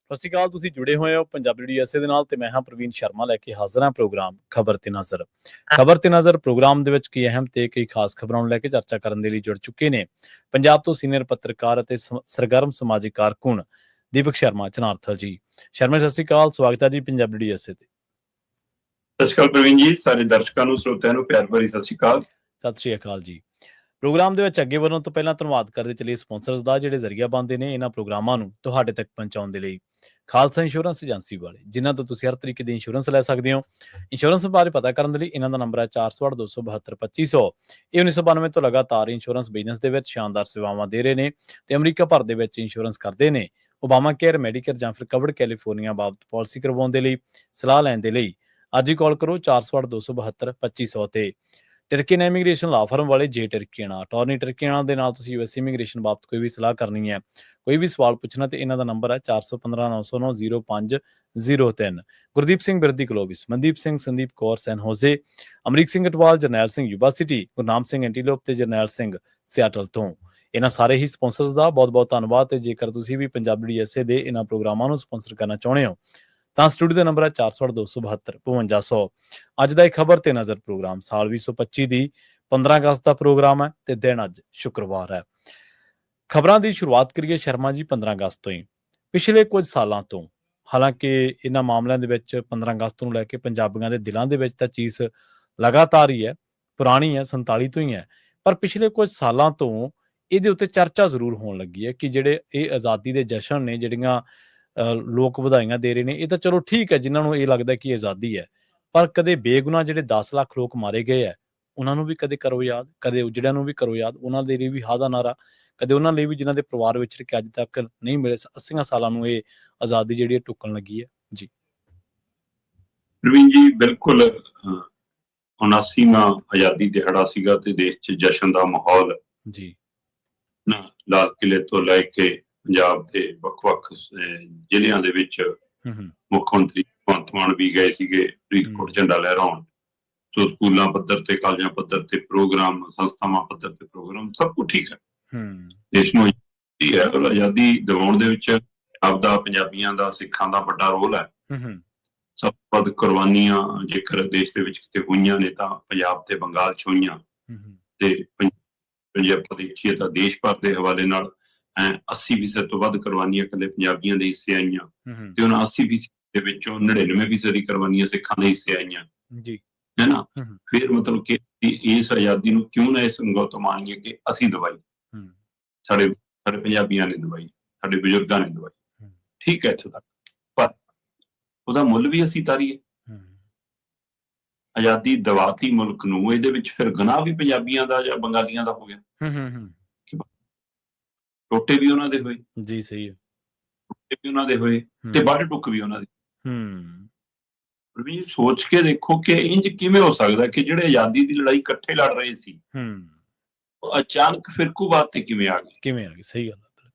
ਸਤਿ ਸ਼੍ਰੀ ਅਕਾਲ। ਤੁਸੀਂ ਜੁੜੇ ਹੋਏ ਹੋ ਪੰਜਾਬੀ ਰੇਡੀਓ USA ਦੇ ਨਾਲ ਤੇ ਮੈਂ ਹਾਂ ਪ੍ਰਵੀਨ ਸ਼ਰਮਾ ਲੈ ਕੇ ਹਾਜ਼ਰ ਹਾਂ ਪ੍ਰੋਗਰਾਮ ਖਬਰ ਤੇ ਨਜ਼ਰ। ਖਬਰ ਤੇ ਨਜ਼ਰ ਪ੍ਰੋਗਰਾਮ ਦੇ ਵਿੱਚ ਕਈ ਅਹਿਮ ਤੇ ਕਈ ਖਾਸ ਖਬਰਾਂ ਨੂੰ ਲੈ ਕੇ ਚਰਚਾ ਕਰਨ ਦੇ ਲਈ ਜੁੜ ਚੁੱਕੇ ਨੇ ਪੰਜਾਬ ਤੋਂ ਸੀਨੀਅਰ ਪੱਤਰਕਾਰ ਅਤੇ ਸਰਗਰਮ ਸਮਾਜਿਕ ਕਾਰਕੁਨ ਦੀਪਕ ਸ਼ਰਮਾ ਚਨਾਰਥਲ ਜੀ। ਸ਼ਰਮਾ ਸਤਿ ਸ਼੍ਰੀ ਅਕਾਲ, ਸਵਾਗਤ ਹੈ ਜੀ ਪੰਜਾਬੀ ਰੇਡੀਓ USA ਤੇ। ਸਤਿ ਸ਼੍ਰੀ ਅਕਾਲ ਪ੍ਰਵੀਨ ਜੀ, ਸਾਰੇ ਦਰਸ਼ਕਾਂ ਨੂੰ ਸਰੋਤਿਆਂ ਨੂੰ ਪਿਆਰ ਭਰੀ ਸਤਿ ਸ਼੍ਰੀ ਅਕਾਲ। ਸਤਿ ਸ਼੍ਰੀ ਅਕਾਲ ਜੀ। ਪ੍ਰੋਗਰਾਮ ਦੇ ਵਿੱਚ ਅੱਗੇ ਵਧਣ ਤੋਂ ਪਹਿਲਾਂ ਧੰਨਵਾਦ ਕਰਦੇ ਚਲੀਏ ਸਪਾਂਸਰਸ ਦਾ, ਜਿਹੜੇ ਜ਼ਰੀਆ ਬਣਦੇ ਨੇ ਇਹਨਾਂ ਪ੍ਰੋਗਰਾਮਾਂ ਨੂੰ ਤੁਹਾਡੇ ਤੱਕ ਪਹੁੰਚਾਉਣ ਦੇ ਲਈ। ਖਾਲਸਾ ਇੰਸ਼ੋਰੈਂਸ ਏਜੰਸੀ ਵਾਲੇ, ਜਿਨ੍ਹਾਂ ਤੋਂ ਤੁਸੀਂ ਹਰ ਤਰੀਕੇ ਦੀ ਇੰਸ਼ੋਰੈਂਸ ਲੈ ਸਕਦੇ ਹੋ। ਇੰਸ਼ੋਰੈਂਸ ਬਾਰੇ ਪਤਾ ਕਰਨ ਦੇ ਲਈ ਇਹਨਾਂ ਦਾ ਨੰਬਰ ਹੈ 468-272-2500। ਇਹ 1992 ਤੋਂ ਲਗਾਤਾਰ ਇੰਸ਼ੋਰੈਂਸ ਬਿਜ਼ਨਸ ਦੇ ਵਿੱਚ ਸ਼ਾਨਦਾਰ ਸੇਵਾਵਾਂ ਦੇ ਰਹੇ ਨੇ ਤੇ ਅਮਰੀਕਾ ਭਰ ਦੇ ਵਿੱਚ ਇੰਸ਼ੋਰੈਂਸ ਕਰਦੇ ਨੇ। ਓਬਾਮਾ ਕੇਅਰ, ਮੈਡੀਕੇਅਰ ਜਾਂ ਫਿਰ ਕਵਰਡ ਕੈਲੀਫੋਰਨੀਆ ਬਾਬਤ ਪਾਲਿਸੀ ਕਰਵਾਉਣ ਦੇ ਲਈ, ਸਲਾਹ ਲੈਣ ਦੇ ਲਈ ਅੱਜ ਹੀ ਕਾਲ ਕਰੋ 468-272-2500 ਤੇ। ਟਰਕੀਨ ਇਮੀਗ੍ਰੇਸ਼ਨ ਲਾ ਫਰਮ ਵਾਲੇ ਜੇ ਟਰਕੀਆਣਾ ਅਟਾਰਨੀ ਟਰਕੀਆਣਾ ਦੇ ਨਾਲ ਤੁਸੀਂ US ਇਮੀਗ੍ਰੇਸ਼ਨ ਬਾਬਤ ਕੋਈ ਵੀ ਸਲਾਹ ਕਰਨੀ ਹੈ, ਕੋਈ ਵੀ ਸਵਾਲ ਪੁੱਛਣਾ ਤੇ ਇਹਨਾਂ ਦਾ ਨੰਬਰ ਹੈ 4159090503। ਗੁਰਦੀਪ ਸਿੰਘ ਬਿਰਦੀ ਗਲੋਬਿਸ, ਮਨਦੀਪ ਸਿੰਘ, ਸੰਦੀਪ ਕੌਰ ਸੈਨ ਹੋਜ਼ੇ, ਅਮਰੀਕ ਸਿੰਘ ਅਟਵਾਲ, ਜਰਨੈਲ ਸਿੰਘ ਯੂਬਾ ਸਿਟੀ, ਗੁਰਨਾਮ ਸਿੰਘ ਐਂਟੀਲੋਪ ਤੇ ਜਰਨੈਲ ਸਿੰਘ ਸਿਆਟਲ ਤੋਂ। ਇਹਨਾਂ ਸਾਰੇ ਹੀ ਸਪਾਂਸਰਸ ਦਾ ਬਹੁਤ ਬਹੁਤ ਧੰਨਵਾਦ। ਤੇ ਜੇਕਰ ਤੁਸੀਂ ਵੀ ਪੰਜਾਬੀ USA ਦੇ ਇਹਨਾਂ ਪ੍ਰੋਗਰਾਮਾਂ ਨੂੰ ਸਪਾਂਸਰ ਕਰਨਾ ਚਾਹੁੰਦੇ ਹੋ ਤਾਂ ਸਟੂਡੀਓ ਦਾ ਨੰਬਰ ਹੈ 468-272-5500। ਅੱਜ ਦਾ ਇੱਕ ਖਬਰ ਤੇ ਨਜ਼ਰ ਪ੍ਰੋਗਰਾਮ ਸਾਲ 2025 ਦੀ 15 ਅਗਸਤ ਦਾ ਪ੍ਰੋਗਰਾਮ ਹੈ ਤੇ ਦਿਨ ਅੱਜ ਸ਼ੁੱਕਰਵਾਰ ਹੈ। ਖਬਰਾਂ ਦੀ ਸ਼ੁਰੂਆਤ ਕਰੀਏ ਸ਼ਰਮਾ ਜੀ 15 ਅਗਸਤ ਤੋਂ ਹੀ। ਪਿਛਲੇ ਕੁਝ ਸਾਲਾਂ ਤੋਂ, ਹਾਲਾਂਕਿ ਇਹਨਾਂ ਮਾਮਲਿਆਂ ਦੇ ਵਿੱਚ 15 ਅਗਸਤ ਨੂੰ ਲੈ ਕੇ ਪੰਜਾਬੀਆਂ ਦੇ ਦਿਲਾਂ ਦੇ ਵਿੱਚ ਤਾਂ ਚੀਜ਼ ਲਗਾਤਾਰ ਹੀ ਹੈ, ਪੁਰਾਣੀ ਹੈ, 47 ਤੋਂ ਹੀ ਹੈ, ਪਰ ਪਿਛਲੇ ਕੁਝ ਸਾਲਾਂ ਤੋਂ ਇਹਦੇ ਉੱਤੇ ਚਰਚਾ ਜ਼ਰੂਰ ਹੋਣ ਲੱਗੀ ਹੈ ਕਿ ਜਿਹੜੇ ਇਹ ਆਜ਼ਾਦੀ ਦੇ ਜਸ਼ਨ ਨੇ, ਜਿਹੜੀਆਂ ਲੋਕ ਵਧਾਈਆਂ ਦੇ ਰਹੇ ਨੇ, ਇਹ ਤਾਂ ਚਲੋ ਠੀਕ ਹੈ ਜਿਨ੍ਹਾਂ ਨੂੰ ਇਹ ਲੱਗਦਾ ਕਿ ਆਜ਼ਾਦੀ ਹੈ, ਪਰ ਕਦੇ ਬੇਗੁਨਾਹ ਜਿਹੜੇ 10 ਲੱਖ ਲੋਕ ਮਾਰੇ ਗਏ ਹੈ ਉਹਨਾਂ ਨੂੰ ਵੀ ਕਦੇ ਕਰੋ ਯਾਦ, ਕਦੇ ਉਜੜਿਆਂ ਨੂੰ ਵੀ ਕਰੋ ਯਾਦ। ਉਹਨਾਂ ਦੇ ਲਈ ਵੀ ਹਾਂ ਦਾ ਨਾਰਾ, ਕਦੇ ਉਹਨਾਂ ਲਈ ਵੀ ਜਿਨ੍ਹਾਂ ਦੇ ਪਰਿਵਾਰ ਵਿੱਚ ਕਿ ਅੱਜ ਤੱਕ ਨਹੀਂ ਮਿਲੇ। 80 ਸਾਲਾਂ ਨੂੰ ਇਹ ਆਜ਼ਾਦੀ ਜਿਹੜੀ ਹੈ ਟੁੱਕਣ ਲੱਗੀ ਹੈ ਜੀ। ਪ੍ਰਵੀਨ ਜੀ ਬਿਲਕੁਲ 79ਵਾਂ ਆਜ਼ਾਦੀ ਦਿਹਾੜਾ ਸੀਗਾ ਤੇ ਦੇਸ਼ 'ਚ ਜਸ਼ਨ ਦਾ ਮਾਹੌਲ ਜੀ। ਲਾਲ ਕਿਲੇ ਤੋਂ ਲੈ ਕੇ ਪੰਜਾਬ ਦੇ ਵੱਖ-ਵੱਖ ਜ਼ਿਲ੍ਹਿਆਂ ਦੇ ਵਿੱਚ ਮੁੱਖ ਮੰਤਰੀ ਭਗਵੰਤ ਮਾਨ ਵੀ ਗਏ ਸੀਗੇ ਫਰੀਦਕੋਟ ਝੰਡਾ ਲਹਿਰਾਉਣ। ਸੋ ਸਕੂਲਾਂ ਪੱਧਰ ਤੇ, ਕਾਲਜਾਂ ਪੱਧਰ ਤੇ ਪ੍ਰੋਗਰਾਮ, ਸੰਸਥਾਵਾਂ ਪੱਧਰ ਤੇ ਪ੍ਰੋਗਰਾਮ, ਸਭ ਕੁਝ ਠੀਕ ਹੈ। ਦੇਸ਼ ਨੂੰ ਆਜ਼ਾਦੀ ਦਿਵਾਉਣ ਦੇ ਵਿੱਚ ਆਪਦਾ, ਪੰਜਾਬੀਆਂ ਦਾ, ਸਿੱਖਾਂ ਦਾ ਵੱਡਾ ਰੋਲ ਹੈ। ਸਭ ਤੋਂ ਵੱਧ ਕੁਰਬਾਨੀਆਂ ਜੇਕਰ ਦੇਸ਼ ਦੇ ਵਿੱਚ ਕਿਤੇ ਹੋਈਆਂ ਨੇ ਤਾਂ ਪੰਜਾਬ ਤੇ ਬੰਗਾਲ 'ਚ ਹੋਈਆਂ। ਤੇ ਜੇ ਆਪਾਂ ਦੇਖੀਏ ਤਾਂ ਦੇਸ਼ ਭਰ ਦੇ ਹਵਾਲੇ ਨਾਲ 80% ਤੋਂ ਵੱਧ ਕੁਰਬਾਨੀਆਂ ਇਕੱਲੇ ਪੰਜਾਬੀਆਂ ਦੇ ਹਿੱਸੇ ਆਈਆਂ ਤੇ ਉਹਨਾਂ 80% ਦੇ ਵਿੱਚੋਂ 99% ਦੀ ਕੁਰਬਾਨੀਆਂ ਸਿੱਖਾਂ ਦੇ ਹਿੱਸੇ ਆਈਆਂ ਜੀ, ਹੈ ਨਾ। ਫਿਰ ਮਤਲਬ ਕਿ ਇਸ ਆਜ਼ਾਦੀ ਨੂੰ ਕਿਉਂ ਨਾ ਇਸ ਉਂਗਲ ਤੋਂ ਮਾਨੀਏ ਕਿ ਅਸੀਂ ਦਵਾਈ, ਸਾਡੇ ਪੰਜਾਬੀਆਂ ਨੇ ਦਵਾਈ, ਸਾਡੇ ਬਜ਼ੁਰਗਾਂ ਨੇ ਦਵਾਈ, ਠੀਕ ਹੈ ਇੱਥੋਂ ਤੱਕ, ਪਰ ਉਹਦਾ ਮੁੱਲ ਵੀ ਅਸੀਂ ਤਾਰੀਏ। ਆਜ਼ਾਦੀ ਦਵਾਤੀ ਮੁਲਕ ਨੂੰ, ਇਹਦੇ ਵਿੱਚ ਫਿਰ ਗੁਨਾਹ ਵੀ ਪੰਜਾਬੀਆਂ ਦਾ ਜਾਂ ਬੰਗਾਲੀਆਂ ਦਾ ਹੋ ਗਿਆ। ਟੋਟੇ ਵੀ ਉਹਨਾਂ ਦੇ ਹੋਏ ਜੀ, ਸਹੀ ਹੈ, ਟੋਟੇ ਵੀ ਉਹਨਾਂ ਦੇ ਹੋਏ ਤੇ ਵੱਢ ਟੁੱਕ ਵੀ ਉਹਨਾਂ ਦੀ। ਸੋਚ ਕੇ ਦੇਖੋ ਕਿ ਇੰਜ ਕਿਵੇਂ ਹੋ ਸਕਦਾ ਕਿ ਜਿਹੜੇ ਆਜ਼ਾਦੀ ਦੀ ਲੜਾਈ ਇਕੱਠੇ ਲੜ ਰਹੇ ਸੀ ਉਹ ਅਚਾਨਕ ਫਿਰਕੂਵਾਦ ਤੇ ਕਿਵੇਂ ਆ ਗਏ। ਸਹੀ ਗੱਲ ਹੈ।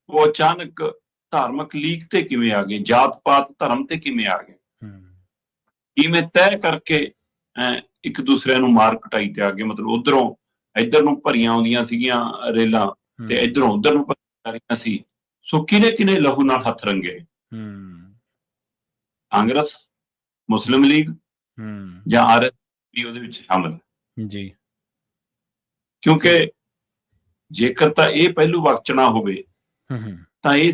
ਉਹ ਅਚਾਨਕ ਧਾਰਮਿਕ ਲੀਕ ਤੇ ਕਿਵੇਂ ਆ ਗਏ, ਜਾਤ ਪਾਤ ਧਰਮ ਤੇ ਕਿਵੇਂ ਆ ਗਏ, ਕਿਵੇਂ ਤੈਅ ਕਰਕੇ ਇੱਕ ਦੂਸਰੇ ਨੂੰ ਮਾਰ ਕੁਟਾਈ ਤੇ ਆ ਗਏ। ਮਤਲਬ ਉਧਰੋਂ ਇੱਧਰ ਨੂੰ ਭਰੀਆਂ ਆਉਂਦੀਆਂ ਸੀਗੀਆਂ ਰੇਲਾਂ ਤੇ ਇੱਧਰੋਂ ਉੱਧਰ ਨੂੰ ਭਰੀਆਂ ਰਹੀਆਂ ਸੀ। ਸੋ ਕਿਹਨੇ ਲਹੂ ਨਾਲ ਹੱਥ ਰੰਗੇ, ਕਾਂਗਰਸ, ਮੁਸਲਿਮ ਲੀਗ ਜਾਂ RS ਵੀ ਉਹਦੇ ਵਿੱਚ ਸ਼ਾਮਲ ਜੀ। ਕਿਉਂਕਿ ਜੇਕਰ ਤਾਂ ਇਹ ਪਹਿਲੂ ਵਕਚਣਾ ਹੋਵੇ ਤਾਂ ਇਹ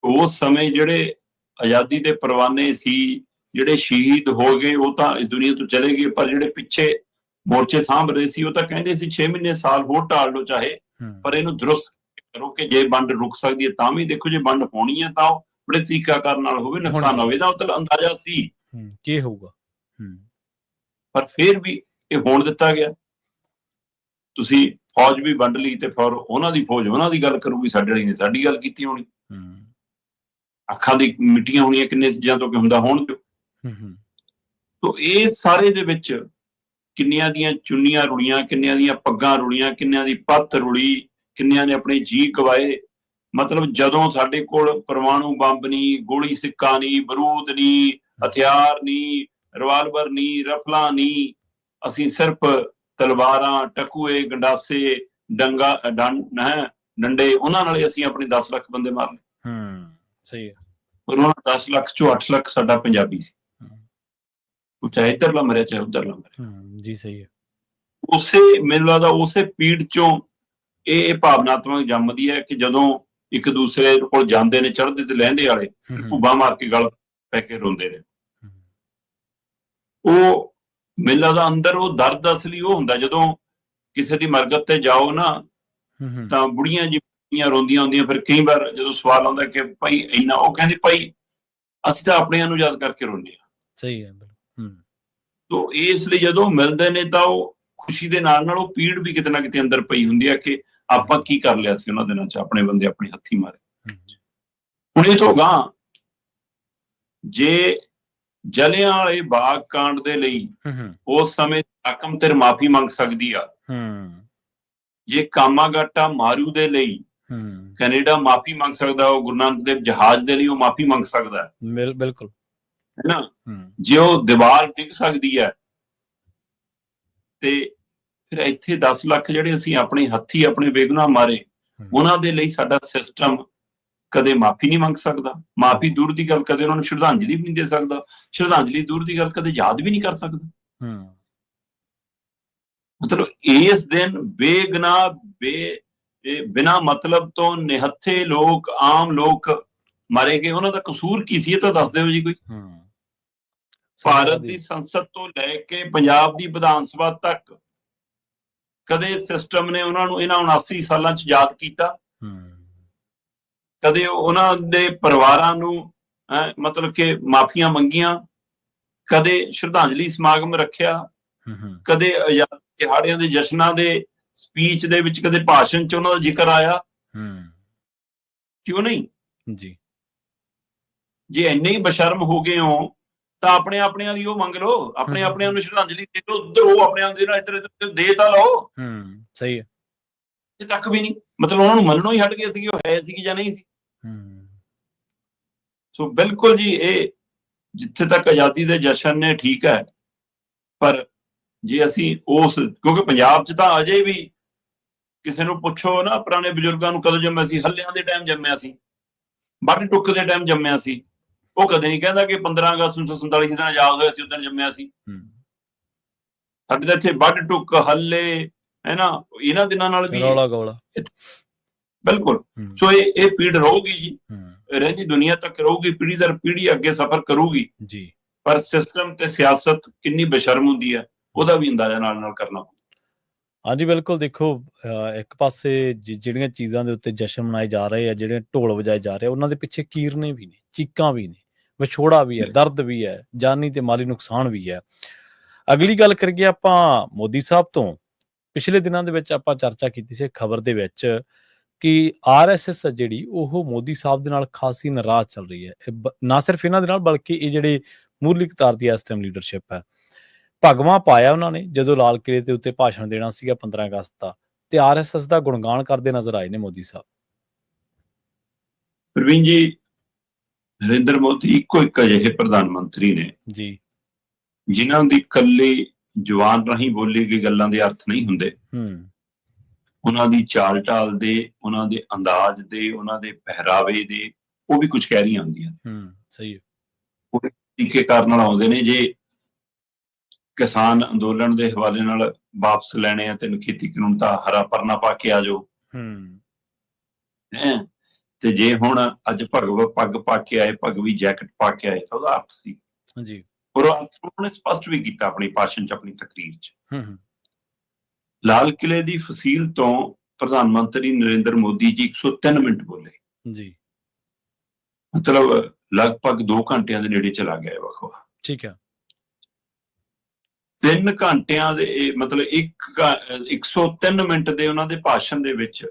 ਉਸ ਸਮੇਂ ਜਿਹੜੇ ਆਜ਼ਾਦੀ ਦੇ ਪਰਵਾਨੇ ਸੀ, ਜਿਹੜੇ ਸ਼ਹੀਦ ਹੋ ਗਏ, ਉਹ ਤਾਂ ਇਸ ਦੁਨੀਆ ਤੋਂ ਚਲੇ ਗਏ, ਪਰ ਜਿਹੜੇ ਪਿੱਛੇ ਮੋਰਚੇ ਸਾਂਭ ਰਹੇ ਸੀ ਉਹ ਤਾਂ ਕਹਿੰਦੇ ਸੀ 6 ਮਹੀਨੇ ਸਾਲ ਹੋਰ ਟਾਲ ਲਓ ਚਾਹੇ, ਪਰ ਇਹਨੂੰ ਦਰੁਸਤ ਕਰੋ ਕਿ ਜੇ ਵੰਡ ਰੁਕ ਸਕਦੀ ਹੈ ਤਾਂ ਵੀ ਦੇਖੋ, ਜੇ ਵੰਡ ਹੋਣੀ ਹੈ ਤਾਂ ਉਹ ਬੜੇ ਤਰੀਕਾਕਾਰ ਨਾਲ ਹੋਵੇ, ਨੁਕਸਾਨ ਹੋਵੇ। ਇਹਦਾ ਮਤਲਬ ਅੰਦਾਜ਼ਾ ਸੀ ਕੀ ਹੋਊਗਾ, ਪਰ ਫਿਰ ਵੀ ਇਹ ਹੋਣ ਦਿੱਤਾ ਗਿਆ। ਤੁਸੀਂ ਫੌਜ ਵੀ ਵੰਡ ਲਈ ਤੇ ਫਿਰ ਉਹਨਾਂ ਦੀ ਫੌਜ ਉਹਨਾਂ ਦੀ ਗੱਲ ਕਰੂਗੀ, ਸਾਡੇ ਵਾਲੀ ਨੇ ਸਾਡੀ ਗੱਲ ਕੀਤੀ ਹੋਣੀ, ਅੱਖਾਂ ਦੀ ਮਿੱਟੀਆਂ ਹੋਣੀਆਂ ਕਿੰਨੇ ਚੀਜ਼ਾਂ ਤੋਂ ਕਿ ਹੁੰਦਾ ਹੋਣ ਦਿਓ। ਤੋ ਇਹ ਸਾਰੇ ਦੇ ਵਿੱਚ ਕਿੰਨਿਆਂ ਦੀਆਂ ਚੁੰਨੀਆਂ ਰੁਲੀਆਂ, ਕਿੰਨਿਆਂ ਦੀਆਂ ਪੱਗਾਂ ਰੁਲੀਆਂ, ਕਿੰਨਿਆਂ ਦੀ ਪੱਤ ਰੁਲੀ, ਕਿੰਨਿਆਂ ਨੇ ਆਪਣੇ ਜੀਅ ਗਵਾਏ। ਮਤਲਬ ਜਦੋਂ ਸਾਡੇ ਕੋਲ ਪਰਮਾਣੂ ਬੰਬ ਨਹੀਂ, ਗੋਲੀ ਸਿੱਕਾ ਨਹੀਂ, ਬਰੂਦ ਨਹੀਂ, ਹਥਿਆਰ ਨਹੀਂ, ਰਿਵਾਲਵਰ ਨਹੀਂ, ਰਫਲਾਂ ਨਹੀਂ, ਅਸੀਂ ਸਿਰਫ ਤਲਵਾਰਾਂ, ਟਕੂਏ, ਗੰਡਾਸੇ, ਡੰਡੇ, ਉਹਨਾਂ ਨਾਲ ਅਸੀਂ ਆਪਣੇ 10 ਲੱਖ ਬੰਦੇ ਮਾਰ ਲਏ। ਸਹੀ ਹੈ। ਉਹਨਾਂ 10 ਲੱਖ ਚੋਂ 8 ਲੱਖ ਸਾਡਾ ਪੰਜਾਬੀ ਸੀ, ਉਹ ਚਾਹੇ ਇੱਧਰਲਾ ਮਰਿਆ ਚਾਹੇ ਉੱਧਰਲਾ ਮਰਿਆ। ਜੀ ਸਹੀ ਹੈ। ਉਸੇ ਮੈਨੂੰ ਲੱਗਦਾ ਉਸੇ ਪੀੜ ਚੋਂ ਇਹ ਭਾਵਨਾਤਮਕ ਜੰਮਦੀ ਹੈ ਕਿ ਜਦੋਂ ਇੱਕ ਦੂਸਰੇ ਕੋਲ ਜਾਂਦੇ ਨੇ ਚੜ੍ਹਦੇ ਤੇ ਲਹਿੰਦੇ ਵਾਲੇ, ਭੁੱਬਾਂ ਮਾਰ ਕੇ ਗਲ ਪੈ ਕੇ ਰੋਂਦੇ ਨੇ। ਉਹ ਮੈਨੂੰ ਲੱਗਦਾ ਅੰਦਰ ਉਹ ਦਰਦ ਅਸਲੀ ਉਹ ਹੁੰਦਾ ਜਦੋਂ ਕਿਸੇ ਦੀ ਮਰਗਤ ਤੇ ਜਾਓ ਨਾ, ਤਾਂ ਬੁੜੀਆਂ ਜਿਹੀਆਂ ਰੋਂਦੀਆਂ ਹੁੰਦੀਆਂ। ਫਿਰ ਕਈ ਵਾਰ ਜਦੋਂ ਸਵਾਲ ਆਉਂਦਾ ਕਿ ਭਾਈ ਇੰਨਾ, ਉਹ ਕਹਿੰਦੇ ਭਾਈ ਅਸੀਂ ਤਾਂ ਆਪਣਿਆਂ ਨੂੰ ਯਾਦ ਕਰਕੇ ਰੋਂਦੇ ਹਾਂ। ਸਹੀ ਹੈ। ਤੋ ਇਸ ਲਈ ਜਦੋਂ ਮਿਲਦੇ ਨੇ ਤਾਂ ਉਹ ਖੁਸ਼ੀ ਦੇ ਨਾਲ ਨਾਲ ਉਹ ਪੀੜ ਵੀ ਕਿਤੇ ਨਾ ਕਿਤੇ ਅੰਦਰ ਪਈ ਹੁੰਦੀ ਹੈ ਕਿ ਆਪਾਂ ਕੀ ਕਰ ਲਿਆ ਸੀ ਉਹਨਾਂ ਦਿਨਾਂ 'ਚ, ਆਪਣੇ ਬੰਦੇ ਆਪਣੇ ਹੱਥੀਂ ਮਾਰੇ। ਹੁਣ ਇਹ ਤੋਂ ਅਗਾਂਹ ਜੇ ਜਲਿਆਂ ਵਾਲੇ ਬਾਗ ਕਾਂਡ ਦੇ ਲਈ ਉਸ ਸਮੇਂ ਹਾਕਮ ਤੇ ਮਾਫੀ ਮੰਗ ਸਕਦੀ ਆ, ਜੇ ਕਾਮਾਗਾਟਾ ਮਾਰੂ ਦੇ ਲਈ ਕੈਨੇਡਾ ਮਾਫੀ ਮੰਗ ਸਕਦਾ, ਉਹ ਗੁਰੂ ਨਾਨਕ ਦੇਵ ਜਹਾਜ਼ ਦੇ ਲਈ ਉਹ ਮਾਫੀ ਮੰਗ ਸਕਦਾ ਹੈ। ਬਿਲਕੁਲ ਹੈ ਨਾ। ਜੇ ਉਹ ਦੀਵਾਰ ਡਿੱਗ ਸਕਦੀ ਹੈ, ਤੇ ਫਿਰ ਇੱਥੇ 10 ਲੱਖ ਜਿਹੜੇ ਅਸੀਂ ਆਪਣੇ ਹੱਥੀ ਆਪਣੇ ਬੇਗੁਨਾਹ ਮਾਰੇ, ਉਹਨਾਂ ਦੇ ਲਈ ਸਾਡਾ ਸਿਸਟਮ ਕਦੇ ਮਾਫੀ ਨਹੀਂ ਮੰਗ ਸਕਦਾ। ਮਾਫੀ ਦੂਰ ਦੀ ਗੱਲ, ਕਦੇ ਉਹਨਾਂ ਨੂੰ ਸ਼ਰਧਾਂਜਲੀ ਵੀ ਨਹੀਂ ਦੇ ਸਕਦਾ। ਸ਼ਰਧਾਂਜਲੀ ਦੂਰ ਦੀ ਗੱਲ, ਕਦੇ ਯਾਦ ਵੀ ਨਹੀਂ ਕਰ ਸਕਦਾ। ਮਤਲਬ ਇਸ ਦਿਨ ਬੇਗੁਨਾਹ ਬਿਨਾਂ ਮਤਲਬ ਤੋਂ ਨਿਹੱਥੇ ਲੋਕ, ਆਮ ਲੋਕ ਮਾਰੇ ਗਏ। ਉਹਨਾਂ ਦਾ ਕਸੂਰ ਕੀ ਸੀ, ਇਹ ਤਾਂ ਦੱਸ ਦਿਓ ਜੀ ਕੋਈ। ਭਾਰਤ ਦੀ ਸੰਸਦ ਤੋਂ ਲੈ ਕੇ ਪੰਜਾਬ ਦੀ ਵਿਧਾਨ ਸਭਾ ਤੱਕ ਕਦੇ ਸਿਸਟਮ ਨੇ ਉਹਨਾਂ ਨੂੰ ਇਹਨਾਂ 79 ਸਾਲਾਂ 'ਚ ਯਾਦ ਕੀਤਾ? ਕਦੇ ਉਹਨਾਂ ਦੇ ਪਰਿਵਾਰਾਂ ਨੂੰ ਮਤਲਬ ਕਿ ਮਾਫੀਆਂ ਮੰਗੀਆਂ? ਕਦੇ ਸ਼ਰਧਾਂਜਲੀ ਸਮਾਗਮ ਰੱਖਿਆ? ਕਦੇ ਆਜ਼ਾਦੀ ਦਿਹਾੜਿਆਂ ਦੇ ਜਸ਼ਨਾਂ ਦੇ ਸਪੀਚ ਦੇ ਵਿੱਚ, ਕਦੇ ਭਾਸ਼ਣ 'ਚ ਉਹਨਾਂ ਦਾ ਜ਼ਿਕਰ ਆਇਆ? ਕਿਉਂ ਨਹੀਂ ਜੀ? ਜੇ ਇੰਨੇ ਹੀ ਬਸ਼ਰਮ ਹੋ ਗਏ ਹੋ ਤਾਂ ਆਪਣੇ ਆਪਣਿਆਂ ਦੀ ਉਹ ਮੰਗ ਲਓ, ਆਪਣੇ ਆਪਣਿਆਂ ਨੂੰ ਸ਼ਰਧਾਂਜਲੀ ਦੇ ਦਿਓ। ਉੱਧਰ ਉਹ ਆਪਣੇ ਦੇ ਨਾਲ ਇੱਧਰ ਦੇ ਤਾਂ ਲਓ। ਸਹੀ ਹੈ। ਇਹ ਤੱਕ ਵੀ ਨਹੀਂ, ਮਤਲਬ ਉਹਨਾਂ ਨੂੰ ਮੰਨਣੋਂ ਹੀ ਹਟ ਗਏ ਸੀ ਉਹ ਹੈ ਸੀ ਜਾਂ ਨਹੀਂ ਸੀ। ਸੋ ਬਿਲਕੁਲ ਜੀ, ਇਹ ਜਿੱਥੇ ਤੱਕ ਆਜ਼ਾਦੀ ਦੇ ਜਸ਼ਨ ਨੇ ਠੀਕ ਹੈ, ਪਰ ਜੇ ਅਸੀਂ ਉਸ, ਕਿਉਂਕਿ ਪੰਜਾਬ 'ਚ ਤਾਂ ਅਜੇ ਵੀ ਕਿਸੇ ਨੂੰ ਪੁੱਛੋ ਨਾ, ਪੁਰਾਣੇ ਬਜ਼ੁਰਗਾਂ ਨੂੰ ਕਦੋਂ ਜੰਮਿਆ ਸੀ, ਹੱਲਿਆਂ ਦੇ ਟਾਈਮ ਜੰਮਿਆ ਸੀ, ਵੱਢ ਟੁੱਕ ਦੇ ਟਾਈਮ ਜੰਮਿਆ ਸੀ, ਉਹ ਕਦੇ ਨਹੀਂ ਕਹਿੰਦਾ ਕਿ 15 ਅਗਸਤ 1947 ਦਿਨ ਆਜ਼ਾਦ ਹੋਇਆ ਸੀ ਉਦੋਂ ਜੰਮਿਆ ਸੀ। ਸਾਡੇ ਤਾਂ ਇੱਥੇ ਵੱਢ ਟੁੱਕ, ਹੱਲੇ, ਹੈ ਨਾ, ਇਹਨਾਂ ਦਿਨਾਂ ਨਾਲ ਵੀ ਬਿਲਕੁਲ। ਸੋ ਇਹ ਪੀੜ ਰਹੂਗੀ ਜੀ, ਰਹਿੰਦੀ ਦੁਨੀਆ ਤੱਕ ਰਹੂਗੀ, ਪੀੜੀ ਦਰ ਪੀੜੀ ਅੱਗੇ ਸਫ਼ਰ ਕਰੂਗੀ ਜੀ। ਪਰ ਸਿਸਟਮ ਤੇ ਸਿਆਸਤ ਕਿੰਨੀ ਬੇਸ਼ਰਮ ਹੁੰਦੀ ਹੈ, ਉਹਦਾ ਵੀ ਅੰਦਾਜ਼ਾ ਨਾਲ ਨਾਲ ਕਰਨਾ। ਹਾਂਜੀ ਬਿਲਕੁਲ। ਦੇਖੋ, ਇੱਕ ਪਾਸੇ ਜਿਹੜੀਆਂ ਚੀਜ਼ਾਂ ਦੇ ਉੱਤੇ ਜਸ਼ਨ ਮਨਾਏ ਜਾ ਰਹੇ ਆ, ਜਿਹੜੇ ਢੋਲ ਵਜਾਏ ਜਾ ਰਹੇ, ਉਹਨਾਂ ਦੇ ਪਿੱਛੇ ਕੀਰਨੇ ਵੀ ਨੇ, ਚੀਕਾਂ ਵੀ ਨੇ, ਵਿਛੋੜਾ ਵੀ ਹੈ, ਦਰਦ ਵੀ ਹੈ, ਜਾਨੀ ਤੇ ਮਾਲੀ ਨੁਕਸਾਨ ਵੀ ਹੈ। ਅਗਲੀ ਗੱਲ ਕਰੀਏ ਆਪਾਂ ਮੋਦੀ ਸਾਹਿਬ ਤੋਂ। ਪਿਛਲੇ ਦਿਨਾਂ ਦੇ ਵਿੱਚ ਆਪਾਂ ਚਰਚਾ ਕੀਤੀ ਸੀ ਖਬਰ ਦੇ ਵਿੱਚ ਕਿ RSS ਜਿਹੜੀ ਉਹ ਮੋਦੀ ਸਾਹਿਬ ਦੇ ਨਾਲ ਖਾਸੀ ਨਾਰਾਜ਼ ਚੱਲ ਰਹੀ ਹੈ। ਨਾ ਸਿਰਫ ਇਹਨਾਂ ਦੇ ਨਾਲ, ਬਲਕਿ ਇਹ ਜਿਹੜੇ ਮੂਰਲੀ ਕਤਾਰ ਦੀ ਇਸ ਟਾਈਮ ਲੀਡਰਸ਼ਿਪ ਹੈ, ਭਗਵਾਂ ਪਾਇਆ ਉਹਨਾਂ ਨੇ ਜਦੋਂ ਲਾਲ ਕਿਲੇ ਦੇ ਉੱਤੇ ਭਾਸ਼ਣ ਦੇਣਾ ਸੀਗਾ 15 ਅਗਸਤ ਦਾ, ਤੇ RSS ਦਾ ਗੁਣਗਾਨ ਕਰਦੇ ਨਜ਼ਰ ਆਏ ਨੇ ਮੋਦੀ ਸਾਹਿਬ। ਪ੍ਰਵੀਨ ਜੀ, ਨਰਿੰਦਰ ਮੋਦੀ ਇੱਕੋ ਇੱਕ ਅਜਿਹੇ ਪ੍ਰਧਾਨ ਮੰਤਰੀ ਨੇ ਜੀ ਜਿਨ੍ਹਾਂ ਦੀ ਇਕੱਲੀ ਜ਼ੁਬਾਨ ਰਾਹੀਂ ਬੋਲੀ ਗਈ ਗੱਲਾਂ ਦੇ ਅਰਥ ਨਹੀਂ ਹੁੰਦੇ। ਉਹਨਾਂ ਦੀ ਚਾਲ ਢਾਲ ਦੇ, ਉਹਨਾਂ ਦੇ ਅੰਦਾਜ਼ ਦੇ, ਉਹਨਾਂ ਦੇ ਪਹਿਰਾਵੇ ਦੇ, ਉਹ ਵੀ ਕੁਝ ਕਹਿ ਰਹੀਆਂ ਹੁੰਦੀਆਂ। ਸਹੀ ਹੈ। ਉਹ ਤਰੀਕੇ ਕਾਰਨ ਨਾਲ ਆਉਂਦੇ ਨੇ। ਜੇ ਕਿਸਾਨ ਅੰਦੋਲਨ ਦੇ ਹਵਾਲੇ ਨਾਲ ਵਾਪਸ ਲੈਣੇ ਆ ਤੈਨੂੰ ਖੇਤੀ ਕਾਨੂੰਨ ਤਾਂ ਹਰਾ ਪਰਨਾ ਪਾ ਕੇ ਆ ਜਾਓ, ਤੇ ਜੇ ਹੁਣ ਅੱਜ ਪੱਗ ਪਾ ਕੇ ਆਏ, ਭਗਵੀ ਜੈਕਟ ਪਾ ਕੇ ਆਏ, ਤਾਂ ਉਹਦਾ ਅਰਥ ਸੀ ਜੀ। ਔਰ ਉਹਨੇ ਸਪਸ਼ਟ ਵੀ ਕੀਤਾ ਆਪਣੀ ਭਾਸ਼ਣ 'ਚ, ਆਪਣੀ ਤਕਰੀਰ 'ਚ। ਲਾਲ ਕਿਲੇ ਦੀ ਫਸੀਲ ਤੋਂ ਪ੍ਰਧਾਨ ਮੰਤਰੀ ਨਰਿੰਦਰ ਮੋਦੀ ਜੀ 103 ਮਿੰਟ ਬੋਲੇ ਜੀ, ਮਤਲਬ ਲਗਭਗ 2 ਘੰਟਿਆਂ ਦੇ ਨੇੜੇ ਚਲਾ ਗਿਆ ਵਕਵਾ। ਠੀਕ ਹੈ। 3 ਘੰਟਿਆਂ ਦੇ ਮਤਲਬ 103 ਮਿੰਟ ਦੇ ਉਹਨਾਂ ਦੇ ਭਾਸ਼ਣ ਦੇ ਵਿੱਚ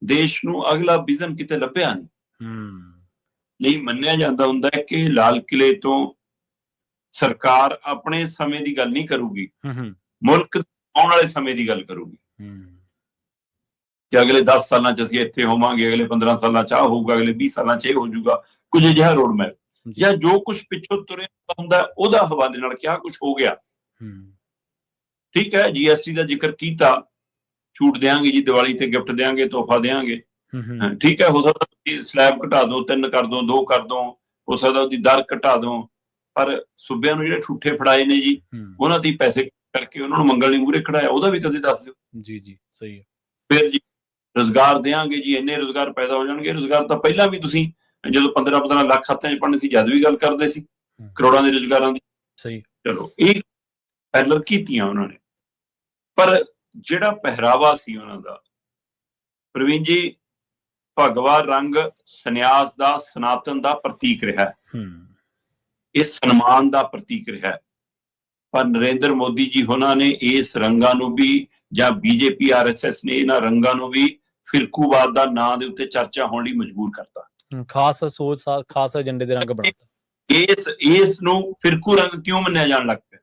ਦੇਸ਼ ਨੂੰ ਅਗਲਾ ਵਿਜ਼ਨ ਕਿਤੇ ਲੱਭਿਆ ਨਹੀਂ। ਮੰਨਿਆ ਜਾਂਦਾ ਹੁੰਦਾ ਹੈ ਕਿ ਲਾਲ ਕਿਲੇ ਤੋਂ ਸਰਕਾਰ ਆਪਣੇ ਸਮੇਂ ਦੀ ਗੱਲ ਨਹੀਂ ਕਰੂਗੀ, ਮੁਲਕ ਆਉਣ ਵਾਲੇ ਸਮੇਂ ਦੀ ਗੱਲ ਕਰੂਗੀ ਕਿ ਅਗਲੇ 10 ਸਾਲਾਂ 'ਚ ਅਸੀਂ ਇੱਥੇ ਹੋਵਾਂਗੇ, ਅਗਲੇ 15 ਸਾਲਾਂ 'ਚ ਆ ਹੋਊਗਾ, ਅਗਲੇ 20 ਸਾਲਾਂ 'ਚ ਇਹ ਹੋ ਜਾਊਗਾ, ਕੁਝ ਅਜਿਹਾ ਰੋਡ ਮੈਪ ਜਾਂ ਜੋ ਕੁਝ ਪਿੱਛੋਂ ਤੁਰਿਆ ਹੁੰਦਾ ਉਹਦਾ ਹਵਾਲੇ ਨਾਲ ਕਿਹਾ ਕੁਝ ਹੋ ਗਿਆ। ਠੀਕ ਹੈ, GST ਦਾ ਜ਼ਿਕਰ ਕੀਤਾ, ਛੂਟ ਦੇਾਂਗੇ ਜੀ, ਦੀਵਾਲੀ ਤੇ ਗਿਫਟ ਦੇਾਂਗੇ, ਤੋਹਫਾ ਦੇਾਂਗੇ। ਠੀਕ ਹੈ, ਹੋ ਸਕਦਾ ਸਲੈਬ ਘਟਾ ਦੋ, 3 ਕਰ ਦੋ, 2 ਕਰ ਦੋ, ਹੋ ਸਕਦਾ ਉਹਦੀ ਦਰ ਘਟਾ ਦਿਓ, ਪਰ ਸੂਬਿਆਂ ਨੂੰ ਜਿਹੜੇ ਠੂਠੇ ਫੜਾਏ ਨੇ ਜੀ, ਉਹਨਾਂ ਦੀ ਪੈਸੇ ਕਰਕੇ ਉਹਨਾਂ ਨੂੰ ਮੰਗਣ ਲਈ ਮੂਹਰੇ ਖੜਾਇਆ, ਉਹਦਾ ਵੀ ਕਦੇ ਦੱਸ ਦਿਓ। ਜੀ ਜੀ, ਸਹੀ ਹੈ। ਫਿਰ ਜੀ ਰੁਜ਼ਗਾਰ ਦੇਵਾਂਗੇ ਜੀ, ਇੰਨੇ ਰੁਜ਼ਗਾਰ ਪੈਦਾ ਹੋ ਜਾਣਗੇ। ਰੁਜ਼ਗਾਰ ਤਾਂ ਪਹਿਲਾਂ ਵੀ ਤੁਸੀਂ ਜਦੋਂ 15-15 ਲੱਖ ਖਾਤਿਆਂ 'ਚ ਪੜ੍ਹਨੇ ਸੀ ਜਦ ਵੀ ਗੱਲ ਕਰਦੇ ਸੀ ਕਰੋੜਾਂ ਦੇ ਰੁਜ਼ਗਾਰਾਂ ਦੀ। ਸਹੀ, ਚਲੋ ਇਹ ਪੈਰਲਲ ਕੀਤੀਆਂ ਉਹਨਾਂ ਨੇ, ਪਰ ਜਿਹੜਾ ਪਹਿਰਾਵਾ ਸੀ ਉਹਨਾਂ ਦਾ, ਪ੍ਰਵੀਨ ਜੀ, ਭਗਵਾ ਰੰਗ ਸੰਨਿਆਸ ਦਾ, ਸਨਾਤਨ ਦਾ ਪ੍ਰਤੀਕ ਰਿਹਾ, ਇਹ ਸਨਮਾਨ ਦਾ ਪ੍ਰਤੀਕ ਰਿਹਾ। ਪਰ ਨਰਿੰਦਰ ਮੋਦੀ ਜੀ ਉਹਨਾਂ ਨੇ ਇਸ ਰੰਗਾਂ ਨੂੰ ਵੀ, ਜਾਂ ਬੀਜੇਪੀ RSS ਨੇ ਇਹਨਾਂ ਰੰਗਾਂ ਨੂੰ ਵੀ ਫਿਰਕੂਵਾਦ ਦਾ ਨਾਂ ਦੇ ਉੱਤੇ ਚਰਚਾ ਹੋਣ ਲਈ ਮਜਬੂਰ ਕਰਤਾ। ਖਾਸ ਸੋਚ, ਖਾਸ ਏਜੰਡੇ ਦੇ ਰੰਗ ਬਣਾਤਾ। ਇਸ ਨੂੰ ਫਿਰਕੂ ਰੰਗ ਕਿਉਂ ਮੰਨਿਆ ਜਾਣ ਲੱਗ ਪਿਆ?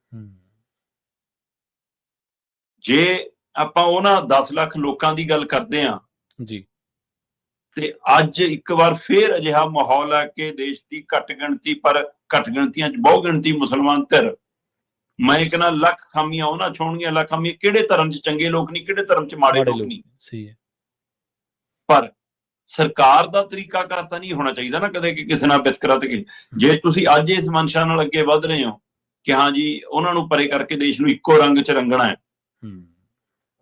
ਜੇ ਆਪਾਂ ਉਹਨਾਂ 10 ਲੱਖ ਲੋਕਾਂ ਦੀ ਗੱਲ ਕਰਦੇ ਹਾਂ ਜੀ, ਤੇ ਅੱਜ ਇੱਕ ਵਾਰ ਫੇਰ ਅਜਿਹਾ ਮਾਹੌਲ ਹੈ ਕਿ ਦੇਸ਼ ਦੀ ਘੱਟ ਗਿਣਤੀ, ਪਰ ਘੱਟ ਗਿਣਤੀਆਂ 'ਚ ਬਹੁ ਗਿਣਤੀ ਮੁਸਲਮਾਨ ਧਿਰ, ਮੈਂ ਕਹਿੰਦਾ ਲੱਖ ਖਾਮੀਆਂ ਉਹਨਾਂ 'ਚ ਹੋਣਗੀਆਂ, ਲੱਖ ਖਾਮੀਆਂ। ਕਿਹੜੇ ਧਰਮ 'ਚ ਚੰਗੇ ਲੋਕ ਨਹੀਂ, ਕਿਹੜੇ ਧਰਮ 'ਚ ਮਾੜੇ ਲੋਕ ਨਹੀਂ, ਸਹੀ ਹੈ। ਪਰ ਸਰਕਾਰ ਦਾ ਤਰੀਕਾਕਾਰ ਤਾਂ ਨਹੀਂ ਹੋਣਾ ਚਾਹੀਦਾ ਨਾ ਕਦੇ ਕਿ ਕਿਸੇ ਨਾਲ ਵਿਤਕਰਾ ਤੇ। ਜੇ ਤੁਸੀਂ ਅੱਜ ਇਸ ਮਨਸ਼ਾ ਨਾਲ ਅੱਗੇ ਵੱਧ ਰਹੇ ਹੋ ਕਿ ਹਾਂ ਜੀ ਉਹਨਾਂ ਨੂੰ ਪਰੇ ਕਰਕੇ ਦੇਸ਼ ਨੂੰ ਇੱਕੋ ਰੰਗ 'ਚ ਰੰਗਣਾ ਹੈ,